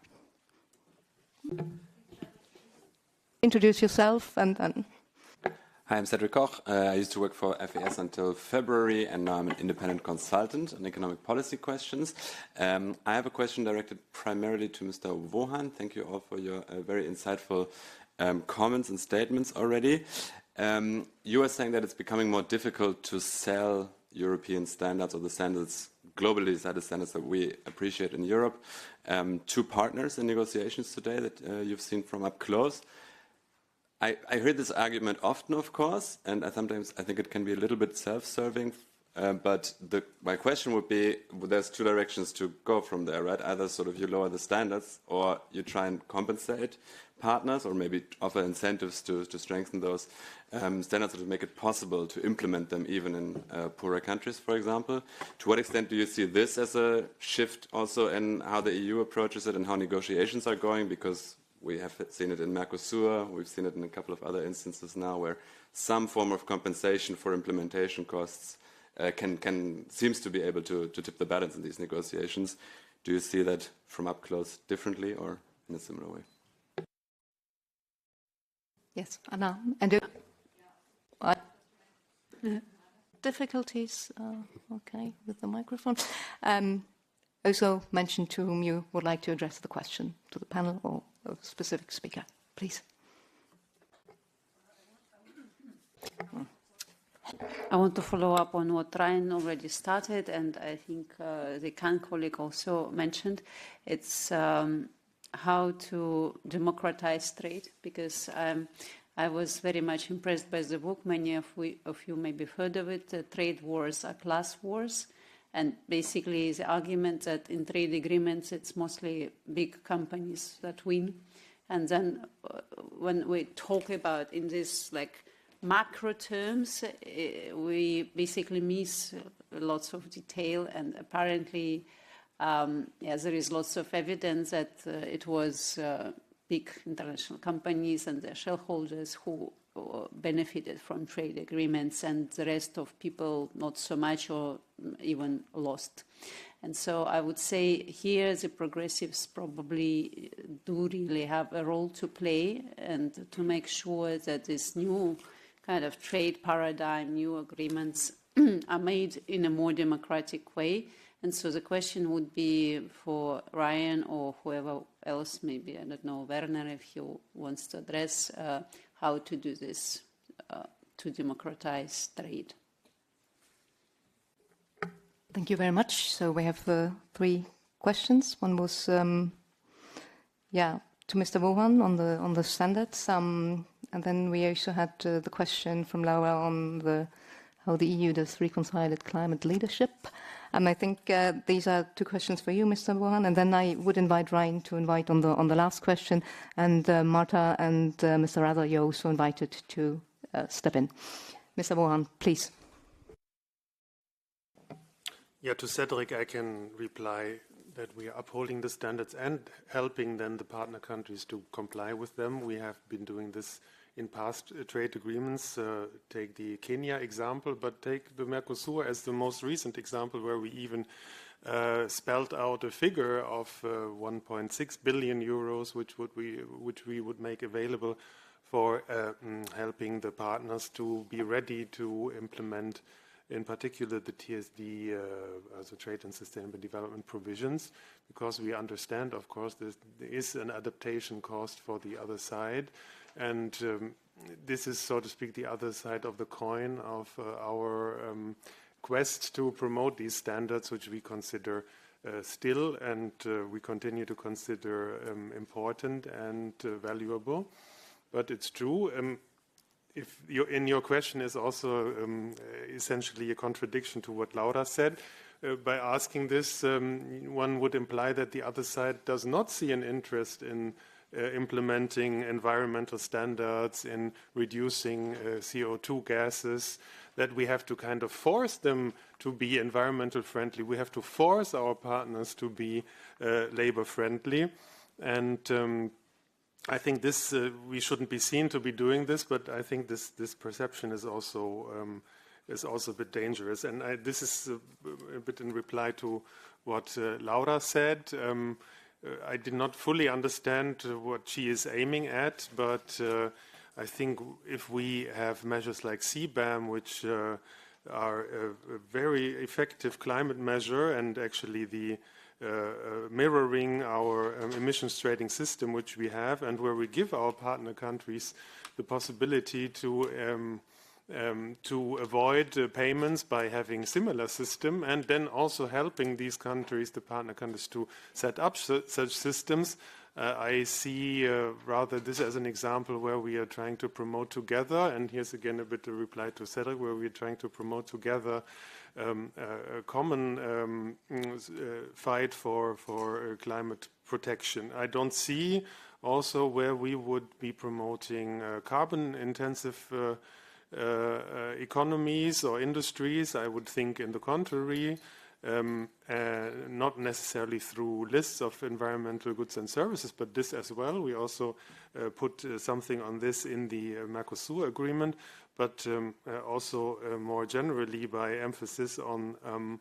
Introduce yourself and then. Hi, I'm Cedric Koch. I used to work for FES until February, and now I'm an independent consultant on economic policy questions. I have a question directed primarily to Mr. Wojahn. Thank you all for your very insightful comments and statements already. You were saying that it's becoming more difficult to sell European standards, or the standards globally decided standards that we appreciate in Europe, to partners in negotiations today that you've seen from up close. I heard this argument often, of course, and sometimes I think it can be a little bit self-serving, but my question would be, there's two directions to go from there, right? Either sort of you lower the standards, or you try and compensate partners, or maybe offer incentives to strengthen those standards to make it possible to implement them even in poorer countries, for example. To what extent do you see this as a shift also in how the EU approaches it and how negotiations are going? Because we have seen it in Mercosur, we've seen it in a couple of other instances now where some form of compensation for implementation costs seems to be able to tip the balance in these negotiations. Do you see that from up close differently or in a similar way? Yes, Anna. And difficulties, okay, with the microphone. Also mention to whom you would like to address the question, to the panel or a specific speaker, please. I want to follow up on what Ryan already started, and I think the Khan colleague also mentioned. It's how to democratize trade, because I was very much impressed by the book. Many of you maybe heard of it. Trade wars are class wars. And basically the argument that in trade agreements it's mostly big companies that win. And then when we talk about in this like macro terms, we basically miss lots of detail. And apparently, there is lots of evidence that it was big international companies and their shareholders who benefited from trade agreements, and the rest of people not so much or even lost. And so I would say here the progressives probably do really have a role to play, and to make sure that this new kind of trade paradigm, new agreements are made in a more democratic way. And so the question would be for Ryan or whoever else, maybe, I don't know, Werner, if he wants to address how to do this to democratize trade. Thank you very much. So we have three questions. One was, to Mr. Wojahn on the standards, and then we also had the question from Laura on how the EU does reconcile its climate leadership. And I think these are two questions for you, Mr. Wojahn, and then I would invite Ryan to invite on the last question, and Marta and Mr. Raza, you're also invited to step in. Mr. Wojahn, please. Yeah, to Cedric, I can reply that we are upholding the standards and helping then the partner countries to comply with them. We have been doing this in past trade agreements. Take the Kenya example, but take the Mercosur as the most recent example, where we even spelled out a figure of 1.6 billion euros, which we would make available for helping the partners to be ready to implement, in particular, the TSD, also Trade and Sustainable Development provisions, because we understand, of course, there is an adaptation cost for the other side. And this is, so to speak, the other side of the coin of our quest to promote these standards, which we consider still and we continue to consider important and valuable. But it's true. If in your question is also essentially a contradiction to what Laura said. By asking this, one would imply that the other side does not see an interest in implementing environmental standards, in reducing CO2 gases, that we have to kind of force them to be environmental friendly. We have to force our partners to be labor friendly. And I think this, we shouldn't be seen to be doing this, but I think this perception is also a bit dangerous. And this is a bit in reply to what Laura said. I did not fully understand what she is aiming at, but I think if we have measures like CBAM, which are a very effective climate measure and actually the mirroring our emissions trading system, which we have, and where we give our partner countries the possibility to avoid payments by having similar system, and then also helping these countries, the partner countries, to set up such systems. I see rather this as an example where we are trying to promote together, and here's again a bit a reply to Cedric, where we are trying to promote together a common fight for climate protection. I don't see also where we would be promoting carbon-intensive economies or industries. I would think in the contrary, not necessarily through lists of environmental goods and services, but this as well. We also put something on this in the Mercosur agreement, but also more generally by emphasis on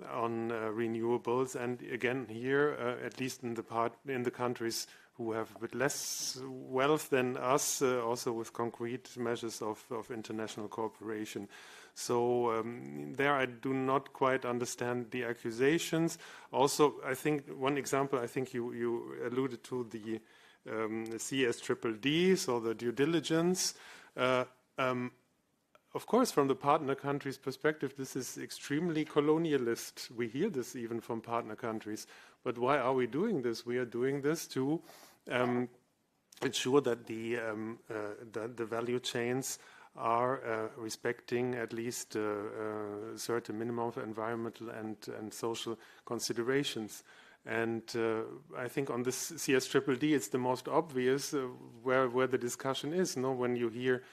renewables. And again, here, at least in the countries who have a bit less wealth than us, also with concrete measures of international cooperation. So there I do not quite understand the accusations. Also, I think one example, I think you alluded to the CSDDD, so the due diligence. Of course, from the partner countries' perspective, this is extremely colonialist. We hear this even from partner countries. But why are we doing this? We are doing this to ensure that the value chains are respecting at least a certain minimum of environmental and social considerations. And I think on this CSDDD, it's the most obvious where the discussion is. No, when you hear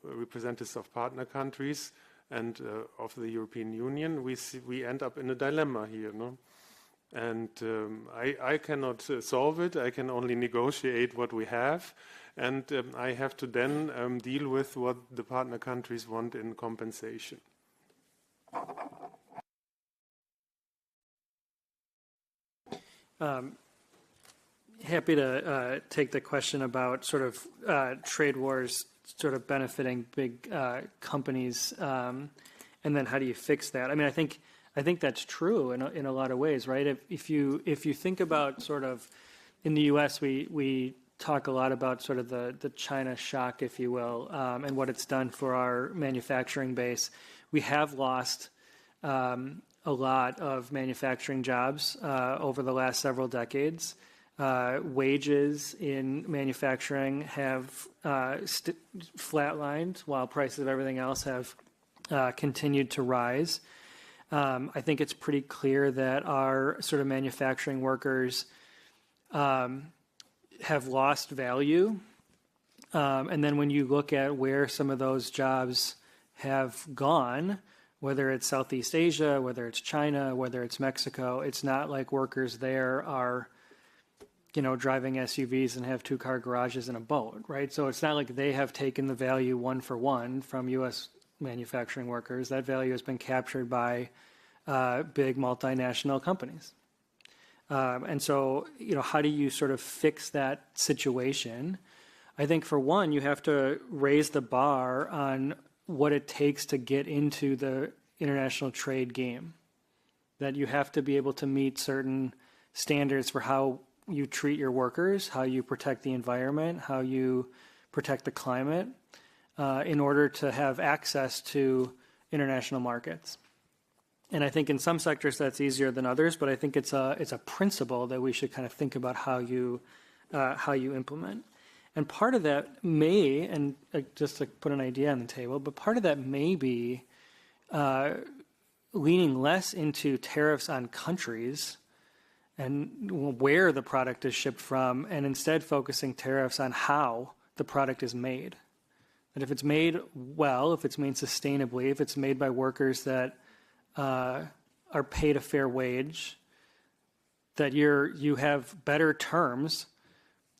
representatives of partner countries and of the European Union, we end up in a dilemma here. No? And I cannot solve it. I can only negotiate what we have. And I have to then deal with what the partner countries want in compensation. Happy to take the question about sort of trade wars sort of benefiting big companies, and then how do you fix that? I mean, I think that's true in a lot of ways, right? If you think about sort of in the U.S., we talk a lot about sort of the China shock, if you will, and what it's done for our manufacturing base. We have lost a lot of manufacturing jobs over the last several decades. Wages in manufacturing have flatlined while prices of everything else have continued to rise. I think it's pretty clear that our sort of manufacturing workers have lost value. And then when you look at where some of those jobs have gone, whether it's Southeast Asia, whether it's China, whether it's Mexico, it's not like workers there are, driving SUVs and have 2-car garages and a boat, right? So it's not like they have taken the value one for one from U.S. manufacturing workers. That value has been captured by big multinational companies. And so, how do you sort of fix that situation? I think for one, you have to raise the bar on what it takes to get into the international trade game. That you have to be able to meet certain standards for how you treat your workers, how you protect the environment, how you protect the climate, in order to have access to international markets. And I think in some sectors that's easier than others, but I think it's a principle that we should kind of think about how you implement. And part of that may, and just to put an idea on the table, but part of that may be leaning less into tariffs on countries and where the product is shipped from, and instead focusing tariffs on how the product is made. That if it's made well, if it's made sustainably, if it's made by workers that are paid a fair wage, that you have better terms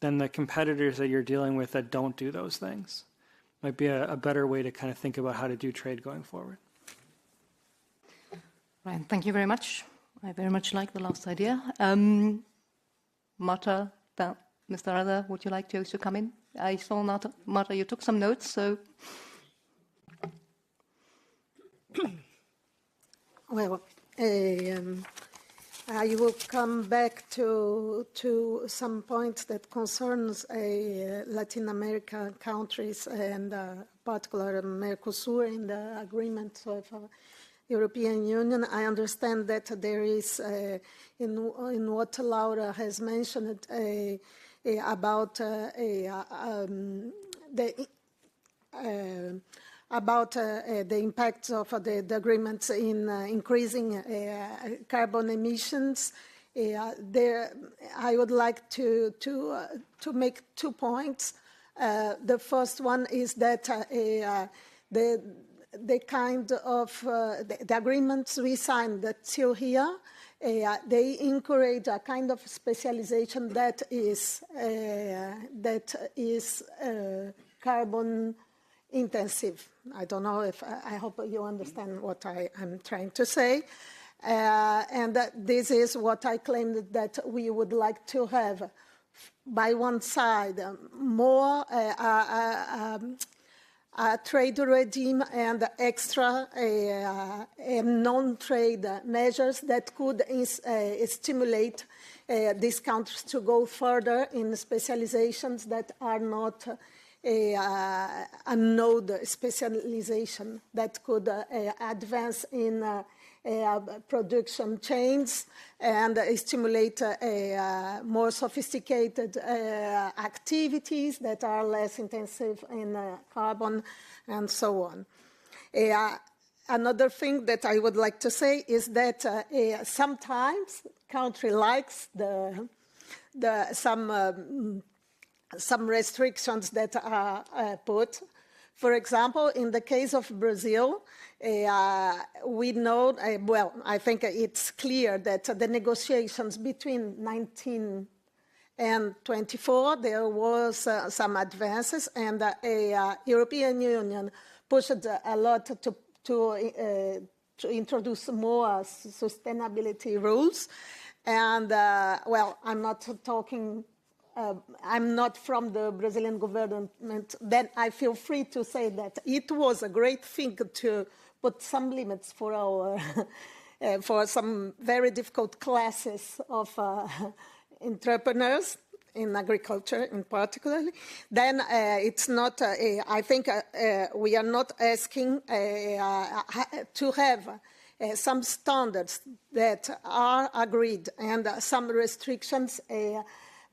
than the competitors that you're dealing with that don't do those things. Might be a better way to kind of think about how to do trade going forward. Right, thank you very much. I very much like the last idea. Marta, Mr. Raza, would you like to also come in? I saw, Marta, you took some notes, so... Well, I will come back to some points that concerns Latin American countries and particularly Mercosur in the agreement of European Union. I understand that there is, in what Laura has mentioned, about the impacts of the agreements in increasing carbon emissions. I would like to make 2 points. The first one is that the kind of the agreements we signed till here, they encourage a kind of specialization that is carbon intensive. I don't know if I hope you understand what I'm trying to say. And this is what I claimed that we would like to have. By one side, more a trade regime and extra non-trade measures that could stimulate these countries to go further in specializations that are not a node specialization, that could advance in production chains and stimulate more sophisticated activities that are less intensive in carbon and so on. Another thing that I would like to say is that sometimes country likes some restrictions that are put. For example, in the case of Brazil, we know, well, I think it's clear that the negotiations between 19 and 24, there was some advances, and the European Union pushed a lot to introduce more sustainability rules. And, well, I'm not talking... I'm not from the Brazilian government, then I feel free to say that it was a great thing to put some limits for our, for some very difficult classes of entrepreneurs in agriculture in particular. Then it's not, I think we are not asking to have some standards that are agreed and some restrictions.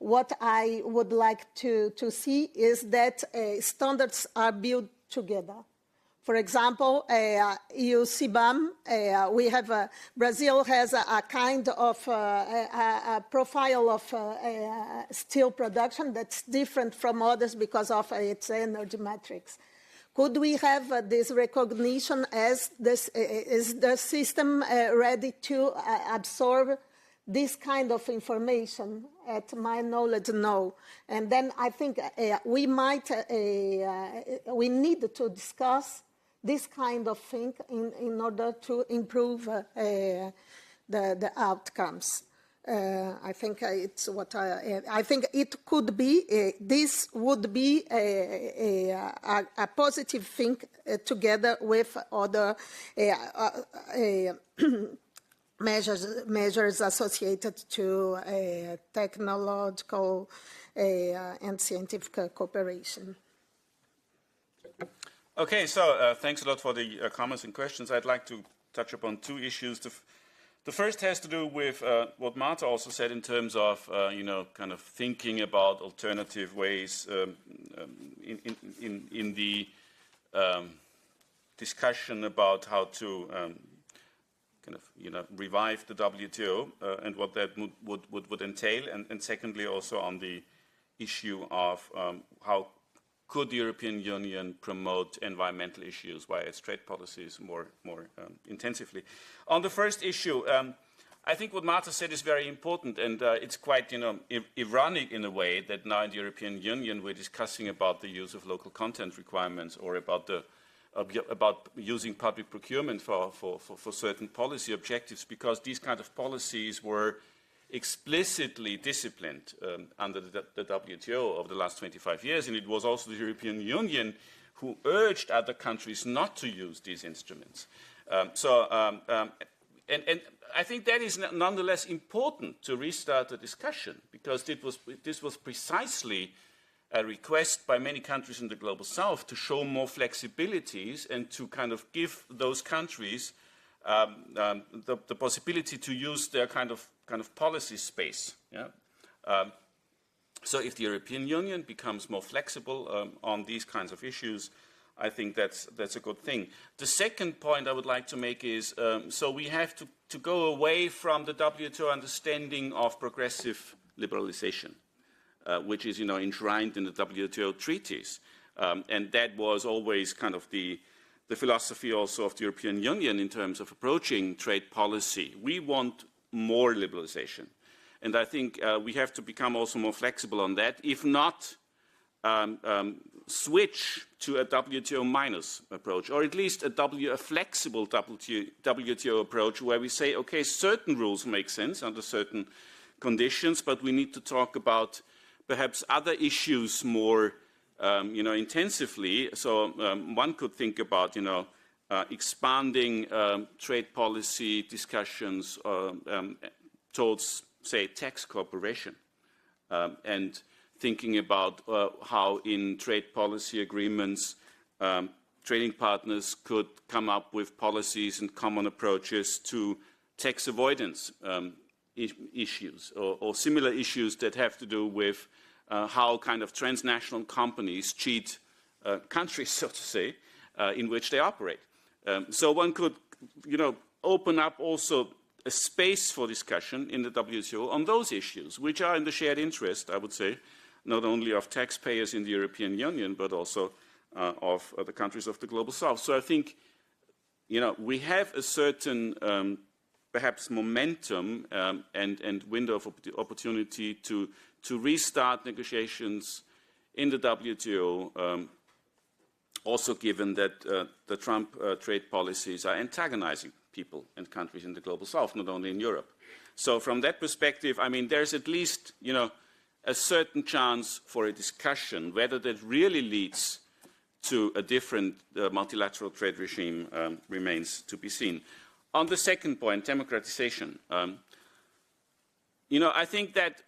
What I would like to see is that standards are built together. For example, EU CBAM, Brazil has a kind of a profile of steel production that's different from others because of its energy matrix. Could we have this recognition as this, is the system ready to absorb this kind of information? At my knowledge, no. And then I think we need to discuss this kind of thing in order to improve the outcomes. I think it's what I think it could be. This would be a positive thing together with other measures associated to technological and scientific cooperation. Okay, so thanks a lot for the comments and questions. I'd like to touch upon two issues. The first has to do with what Marta also said in terms of, kind of thinking about alternative ways in the discussion about how to revive the WTO and what that would entail, and secondly also on the issue of how could the European Union promote environmental issues via its trade policies more intensively. On the first issue, I think what Marta said is very important, and it's quite ironic in a way that now in the European Union we're discussing about the use of local content requirements or about using public procurement for certain policy objectives, because these kind of policies were explicitly disciplined under the WTO over the last 25 years, and it was also the European Union who urged other countries not to use these instruments. And I think that is nonetheless important to restart the discussion, because this was precisely a request by many countries in the Global South to show more flexibilities and to kind of give those countries the possibility to use their kind of policy space. Yeah? So if the European Union becomes more flexible on these kinds of issues, I think that's a good thing. The second point I would like to make is, so we have to go away from the WTO understanding of progressive liberalization, which is enshrined in the WTO treaties. And that was always kind of the philosophy also of the European Union in terms of approaching trade policy. We want more liberalization. And I think we have to become also more flexible on that, if not switch to a WTO minus approach, or at least a flexible WTO approach where we say, okay, certain rules make sense under certain conditions, but we need to talk about perhaps other issues more intensively. So one could think about, expanding trade policy discussions towards, say, tax cooperation, and thinking about how in trade policy agreements trading partners could come up with policies and common approaches to tax avoidance issues or similar issues that have to do with how kind of transnational companies cheat countries, so to say, in which they operate. So one could, open up also a space for discussion in the WTO on those issues, which are in the shared interest, I would say, not only of taxpayers in the European Union, but also of the countries of the Global South. So I think, we have a certain perhaps momentum and window of opportunity to restart negotiations in the WTO, also given that the Trump trade policies are antagonizing people and countries in the Global South, not only in Europe. So from that perspective, I mean, there's at least, a certain chance for a discussion. Whether that really leads to a different multilateral trade regime remains to be seen. On the second point, democratization. I think that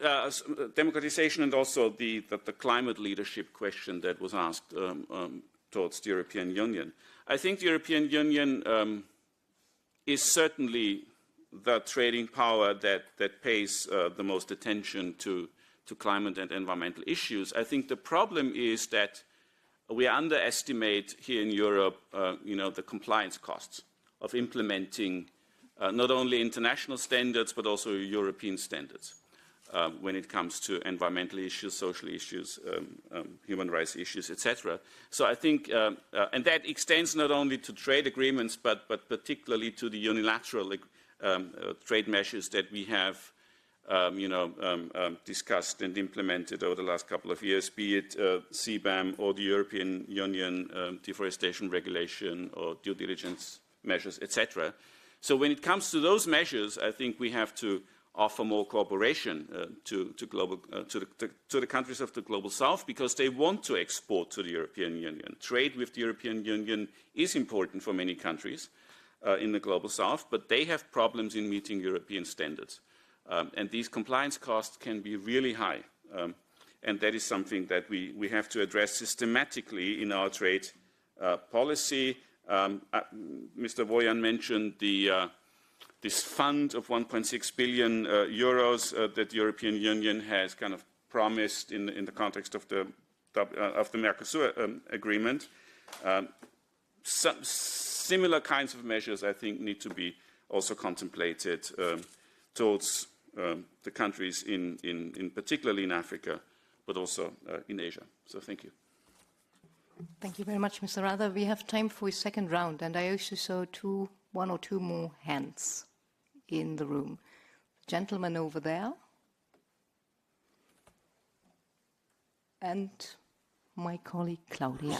democratization and also the climate leadership question that was asked towards the European Union. I think the European Union is certainly the trading power that pays the most attention to climate and environmental issues. I think the problem is that we underestimate here in Europe, the compliance costs of implementing not only international standards, but also European standards when it comes to environmental issues, social issues, human rights issues, etc. So I think, and that extends not only to trade agreements, but particularly to the unilateral trade measures that we have discussed and implemented over the last couple of years, be it CBAM or the European Union deforestation regulation or due diligence measures, etc. So when it comes to those measures, I think we have to offer more cooperation to the countries of the Global South, because they want to export to the European Union. Trade with the European Union is important for many countries in the Global South, but they have problems in meeting European standards. And these compliance costs can be really high. And that is something that we have to address systematically in our trade policy. Mr. Wojahn mentioned this fund of 1.6 billion euros that the European Union has kind of promised in the context of the Mercosur agreement. Some similar kinds of measures, I think, need to be also contemplated towards the countries in particularly in Africa, but also in Asia. So thank you. Thank you very much, Mr. Raza. We have time for a second round, and I also saw one or two more hands in the room. Gentleman over there. And my colleague Claudia.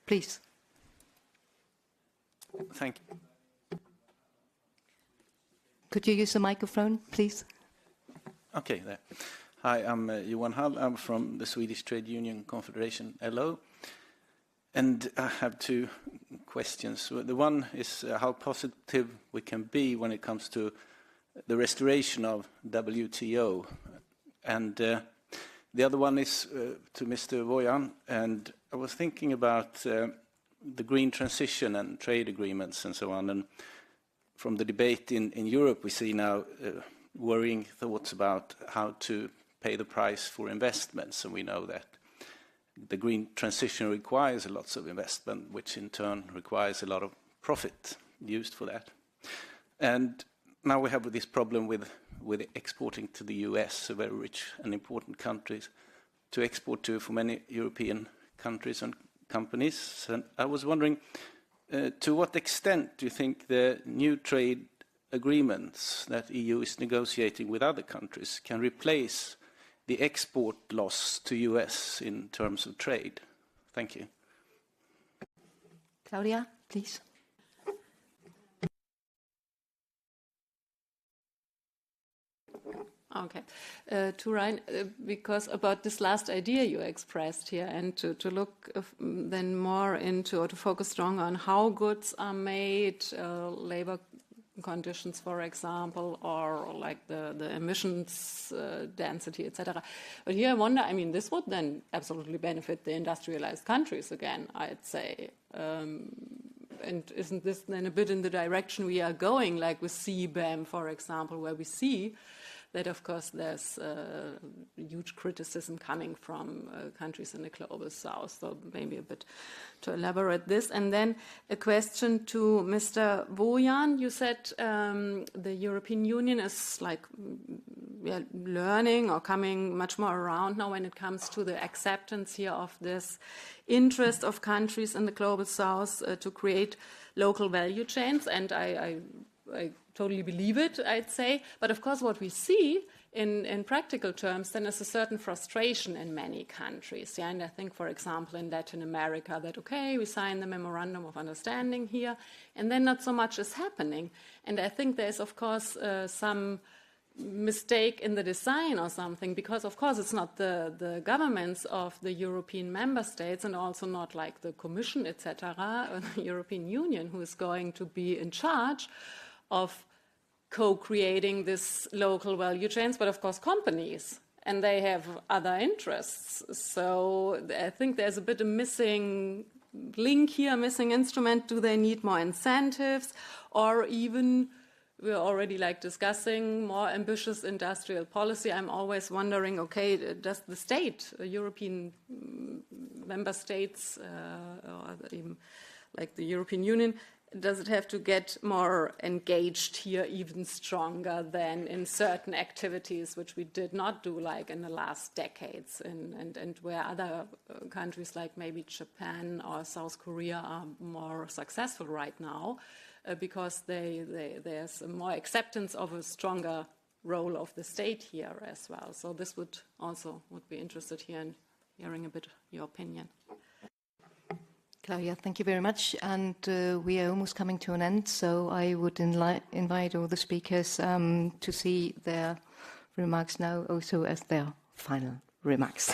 Please. Thank you. Could you use the microphone, please? Okay, there. Hi, I'm Johan Hall. I'm from the Swedish Trade Union Confederation, LO. And I have two questions. The one is how positive we can be when it comes to the restoration of WTO. And the other one is to Mr. Wojahn. And I was thinking about the green transition and trade agreements and so on. And from the debate in Europe, we see now worrying thoughts about how to pay the price for investments. And we know that the green transition requires lots of investment, which in turn requires a lot of profit used for that. And now we have this problem with exporting to the US, a very rich and important country to export to for many European countries and companies. And I was wondering, to what extent do you think the new trade agreements that EU is negotiating with other countries can replace the export loss to US in terms of trade? Thank you. Claudia, please. Okay. To Ryan, because about this last idea you expressed here, and to look then more into, or to focus stronger on how goods are made, labor conditions, for example, or like the emissions density, etc. But here I wonder, I mean, this would then absolutely benefit the industrialized countries again, I'd say. And isn't this then a bit in the direction we are going, like with CBAM, for example, where we see that, of course, there's huge criticism coming from countries in the global south. So maybe a bit to elaborate this. And then a question to Mr. Wojahn. You said the European Union is like learning or coming much more around now when it comes to the acceptance here of this interest of countries in the global south to create local value chains. And I totally believe it, I'd say. But of course, what we see in practical terms then is a certain frustration in many countries. Yeah? And I think, for example, in Latin America, that, okay, we sign the Memorandum of Understanding here, and then not so much is happening. And I think there's, of course, some mistake in the design or something, because, of course, it's not the governments of the European member states and also not like the Commission, etc., or the European Union who is going to be in charge of co-creating this local value chains, but of course companies, and they have other interests. So I think there's a bit of missing link here, missing instrument. Do they need more incentives, or even we're already like discussing more ambitious industrial policy. I'm always wondering, okay, does the state, European member states, or even like the European Union, does it have to get more engaged here even stronger than in certain activities which we did not do like in the last decades, and where other countries like maybe Japan or South Korea are more successful right now? Because there's more acceptance of a stronger role of the state here as well. So this would be interested here in hearing a bit your opinion. Claudia, thank you very much. And we are almost coming to an end, so I would invite all the speakers to see their remarks now also as their final remarks.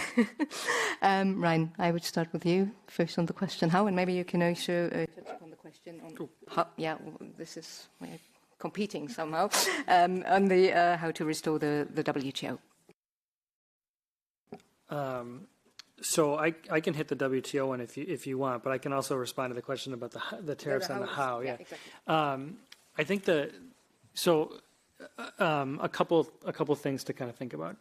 Ryan, I would start with you first on the question how, and maybe you can also touch upon the question on how, this is we're competing somehow, on the how to restore the WTO. So I can hit the WTO one if you want, but I can also respond to the question about the tariffs and the how. Yeah, exactly. I think a couple things to kind of think about.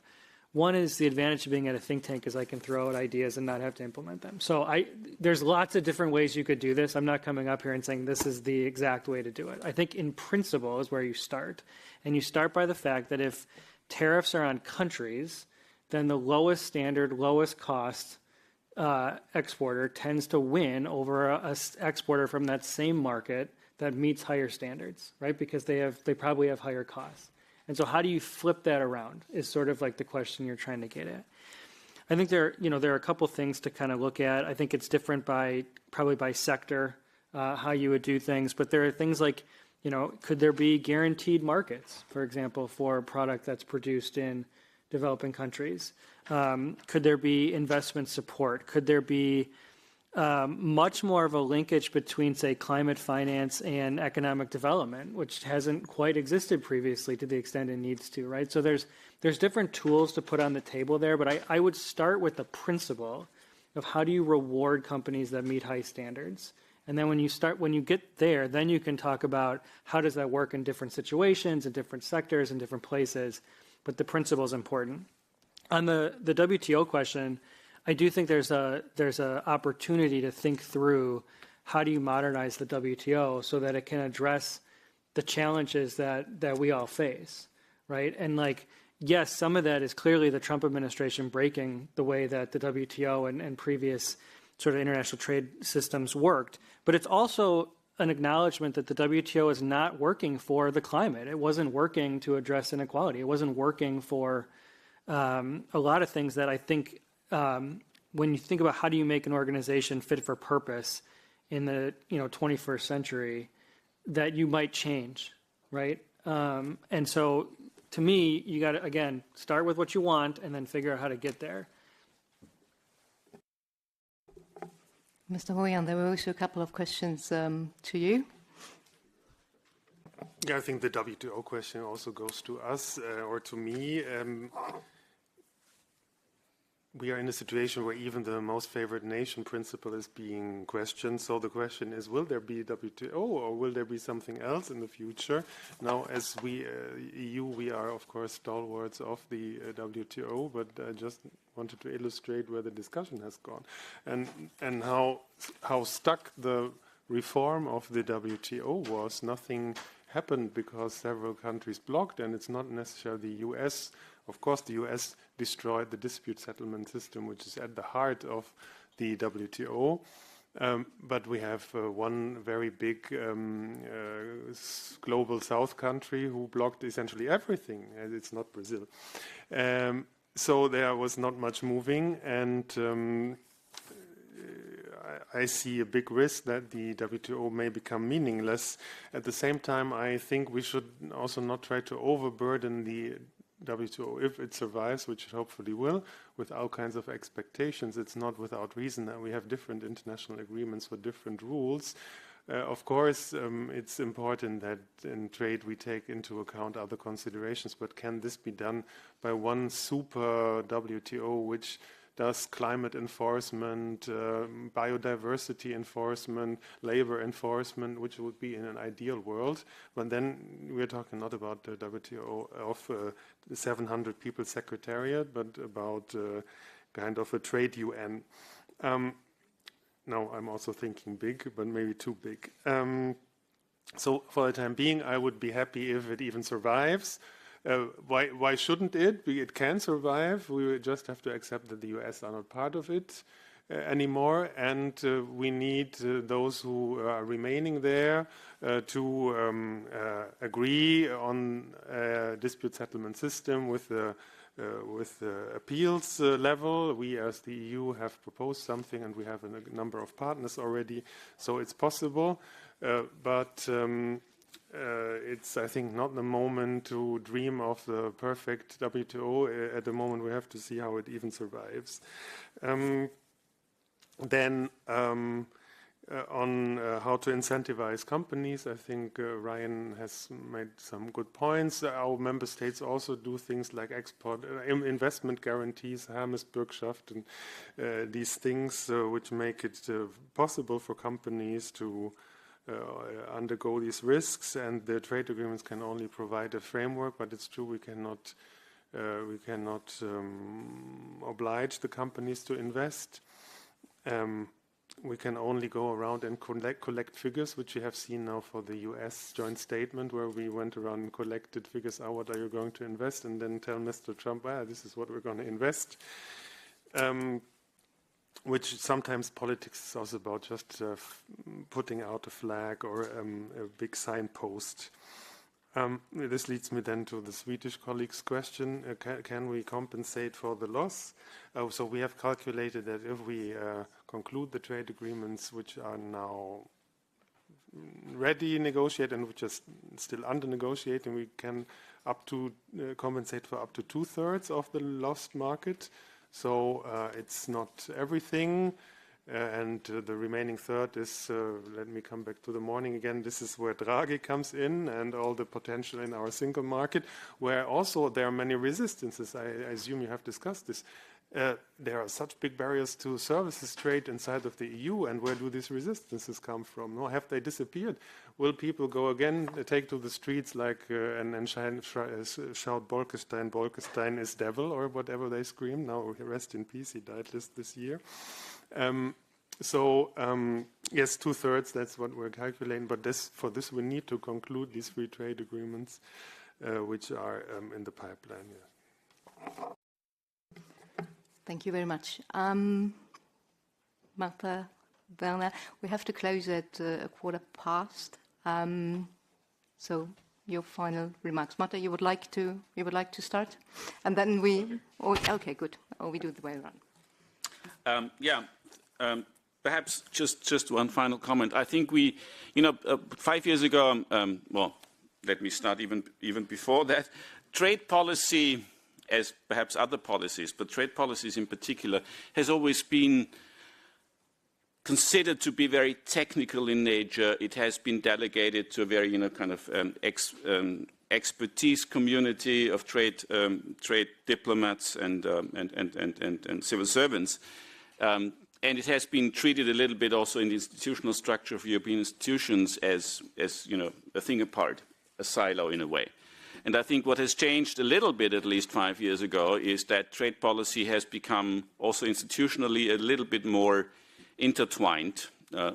One is the advantage of being at a think tank is I can throw out ideas and not have to implement them. So there's lots of different ways you could do this. I'm not coming up here and saying this is the exact way to do it. I think in principle is where you start. And you start by the fact that if tariffs are on countries, then the lowest standard, lowest cost exporter tends to win over a exporter from that same market that meets higher standards, right? Because they probably have higher costs. And so how do you flip that around is sort of like the question you're trying to get at. I think there are a couple things to kind of look at. I think it's different probably by sector, how you would do things. But there are things like, could there be guaranteed markets, for example, for a product that's produced in developing countries? Could there be investment support? Could there be much more of a linkage between, say, climate finance and economic development, which hasn't quite existed previously to the extent it needs to, right? So there's different tools to put on the table there, but I would start with the principle of how do you reward companies that meet high standards? And then when you get there, then you can talk about how does that work in different situations, in different sectors, in different places, but the principle is important. On the WTO question, I do think there's a opportunity to think through how do you modernize the WTO so that it can address the challenges that we all face, right? And yes, some of that is clearly the Trump administration breaking the way that the WTO and previous sort of international trade systems worked, but it's also an acknowledgement that the WTO is not working for the climate. It wasn't working to address inequality. It wasn't working for a lot of things that I think when you think about how do you make an organization fit for purpose in the 21st century, that you might change, right? And so to me, you got to, again, start with what you want and then figure out how to get there. Mr. Wojahn, there were also a couple of questions to you. Yeah, I think the WTO question also goes to us or to me. We are in a situation where even the most favored nation principle is being questioned. So the question is, will there be WTO or will there be something else in the future? Now, as EU, we are, of course, stalwarts of the WTO, but I just wanted to illustrate where the discussion has gone and how stuck the reform of the WTO was. Nothing happened because several countries blocked, and it's not necessarily the US. Of course, the US destroyed the dispute settlement system, which is at the heart of the WTO. But we have one very big global South country who blocked essentially everything. It's not Brazil. So there was not much moving, and I see a big risk that the WTO may become meaningless. At the same time, I think we should also not try to overburden the WTO if it survives, which it hopefully will, with all kinds of expectations. It's not without reason that we have different international agreements for different rules. Of course, it's important that in trade we take into account other considerations, but can this be done by one super WTO which does climate enforcement, biodiversity enforcement, labor enforcement, which would be in an ideal world. But then we're talking not about the WTO of 700 people secretariat, but about kind of a trade UN. No, I'm also thinking big, but maybe too big. So for the time being, I would be happy if it even survives. Why shouldn't it? It can survive. We just have to accept that the US are not part of it anymore, and we need those who are remaining there to agree on a dispute settlement system with the appeals level. We as the EU have proposed something, and we have a number of partners already, so it's possible. But it's, I think, not the moment to dream of the perfect WTO. At the moment, we have to see how it even survives. Then on how to incentivize companies, I think Ryan has made some good points. Our member states also do things like export investment guarantees, Hermes-Bürgschaft, and these things which make it possible for companies to undergo these risks, and the trade agreements can only provide a framework, but it's true we cannot oblige the companies to invest. We can only go around and collect figures, which you have seen now for the US joint statement, where we went around and collected figures. What are you going to invest? And then tell Mr. Trump, this is what we're going to invest. Which sometimes politics is also about just putting out a flag or a big signpost. This leads me then to the Swedish colleague's question. Can we compensate for the loss? So we have calculated that if we conclude the trade agreements which are now ready negotiated and which are still under negotiating, we can up to compensate for up to 2/3 of the lost market. So it's not everything, and the remaining third is, let me come back to the morning again, this is where Draghi comes in and all the potential in our single market, where also there are many resistances. I assume you have discussed this. There are such big barriers to services trade inside of the EU, and where do these resistances come from? No, have they disappeared? Will people go again, take to the streets and shout Bolkestein is devil, or whatever they scream? Now, rest in peace, he died this year. Yes, 2/3, that's what we're calculating, but for this we need to conclude these free trade agreements, which are in the pipeline. Yeah. Thank you very much. Marta, Werner, we have to close at 1:15. So your final remarks. Marta, you would like to start? And then okay, good. We do it the way around. Perhaps just one final comment. I think 5 years ago, let me start even before that, trade policy, as perhaps other policies, but trade policies in particular, has always been considered to be very technical in nature. It has been delegated to a very, expertise community of trade diplomats and civil servants. And it has been treated a little bit also in the institutional structure of European institutions as a thing apart, a silo in a way. And I think what has changed a little bit, at least 5 years ago, is that trade policy has become also institutionally a little bit more intertwined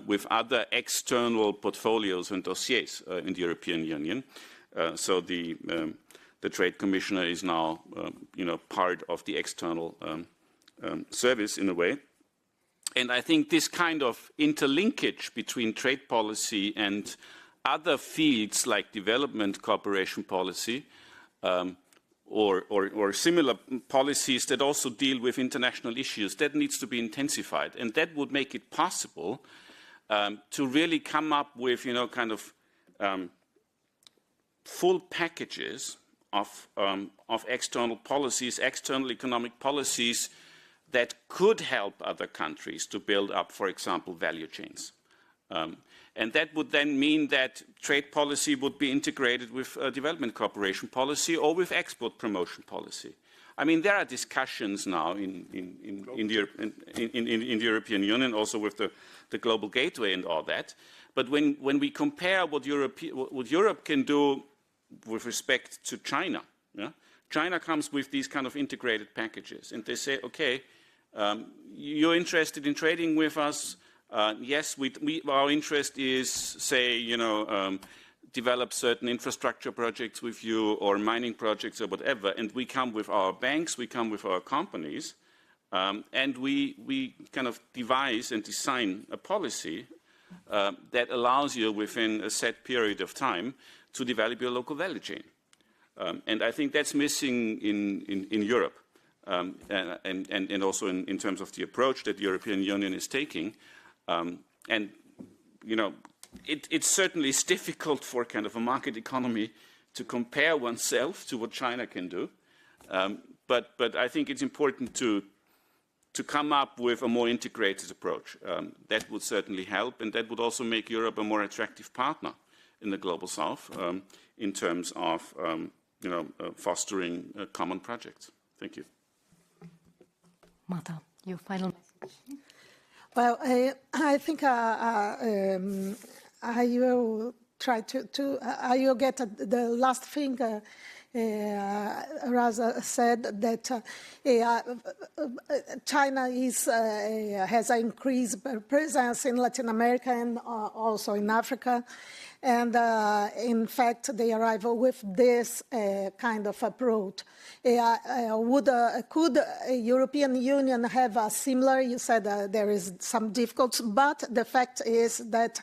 with other external portfolios and dossiers in the European Union. So the Trade Commissioner is now, part of the external service in a way. And I think this kind of interlinkage between trade policy and other fields like development cooperation policy or similar policies that also deal with international issues, that needs to be intensified. And that would make it possible to really come up with, full packages of external policies, external economic policies that could help other countries to build up, for example, value chains. And that would then mean that trade policy would be integrated with development cooperation policy or with export promotion policy. I mean, there are discussions now in the European Union, also with the global gateway and all that. But when we compare what Europe can do with respect to China, yeah? China comes with these kind of integrated packages, and they say, okay, you're interested in trading with us. Yes, our interest is, say, develop certain infrastructure projects with you or mining projects or whatever, and we come with our banks, we come with our companies, and we kind of devise and design a policy that allows you within a set period of time to develop your local value chain. And I think that's missing in Europe, and also in terms of the approach that the European Union is taking. It certainly is difficult for kind of a market economy to compare oneself to what China can do. But I think it's important to come up with a more integrated approach. That would certainly help, and that would also make Europe a more attractive partner in the global south in terms of fostering common projects. Thank you. Marta, your final message. Well, I think I will try to I will get the last thing Raza said, that China has an increased presence in Latin America and also in Africa. And in fact, they arrive with this kind of approach. Could a European Union have a similar? You said there is some difficulties, but the fact is that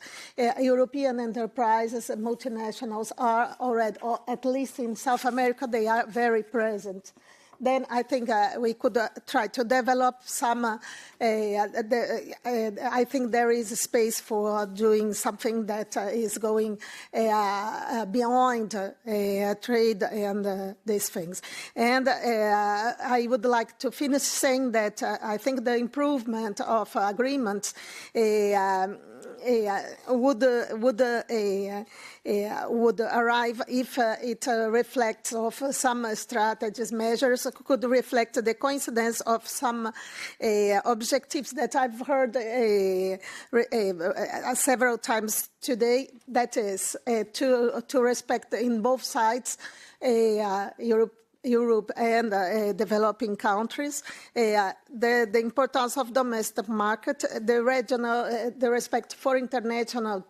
European enterprises and multinationals are already, or at least in South America, they are very present. Then I think we could try to develop some, I think there is a space for doing something that is going beyond trade and these things. And I would like to finish saying that I think the improvement of agreements would arrive if it reflects of some strategies, measures, could reflect the coincidence of some objectives that I've heard several times today, that is to respect in both sides, Europe and developing countries, the importance of domestic market, the respect for international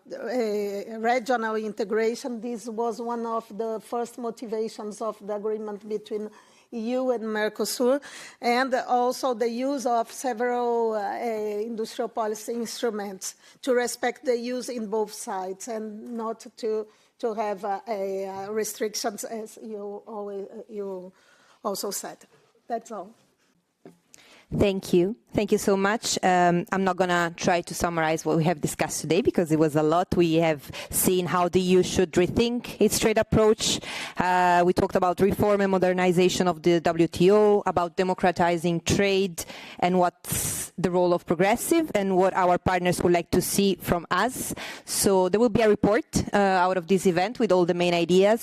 regional integration. This was one of the first motivations of the agreement between EU and Mercosur, and also the use of several industrial policy instruments to respect the use in both sides and not to have restrictions, as you also said. That's all. Thank you. Thank you so much. I'm not going to try to summarize what we have discussed today because it was a lot. We have seen how the EU should rethink its trade approach. We talked about reform and modernization of the WTO, about democratizing trade and what's the role of progressive and what our partners would like to see from us. So there will be a report out of this event with all the main ideas.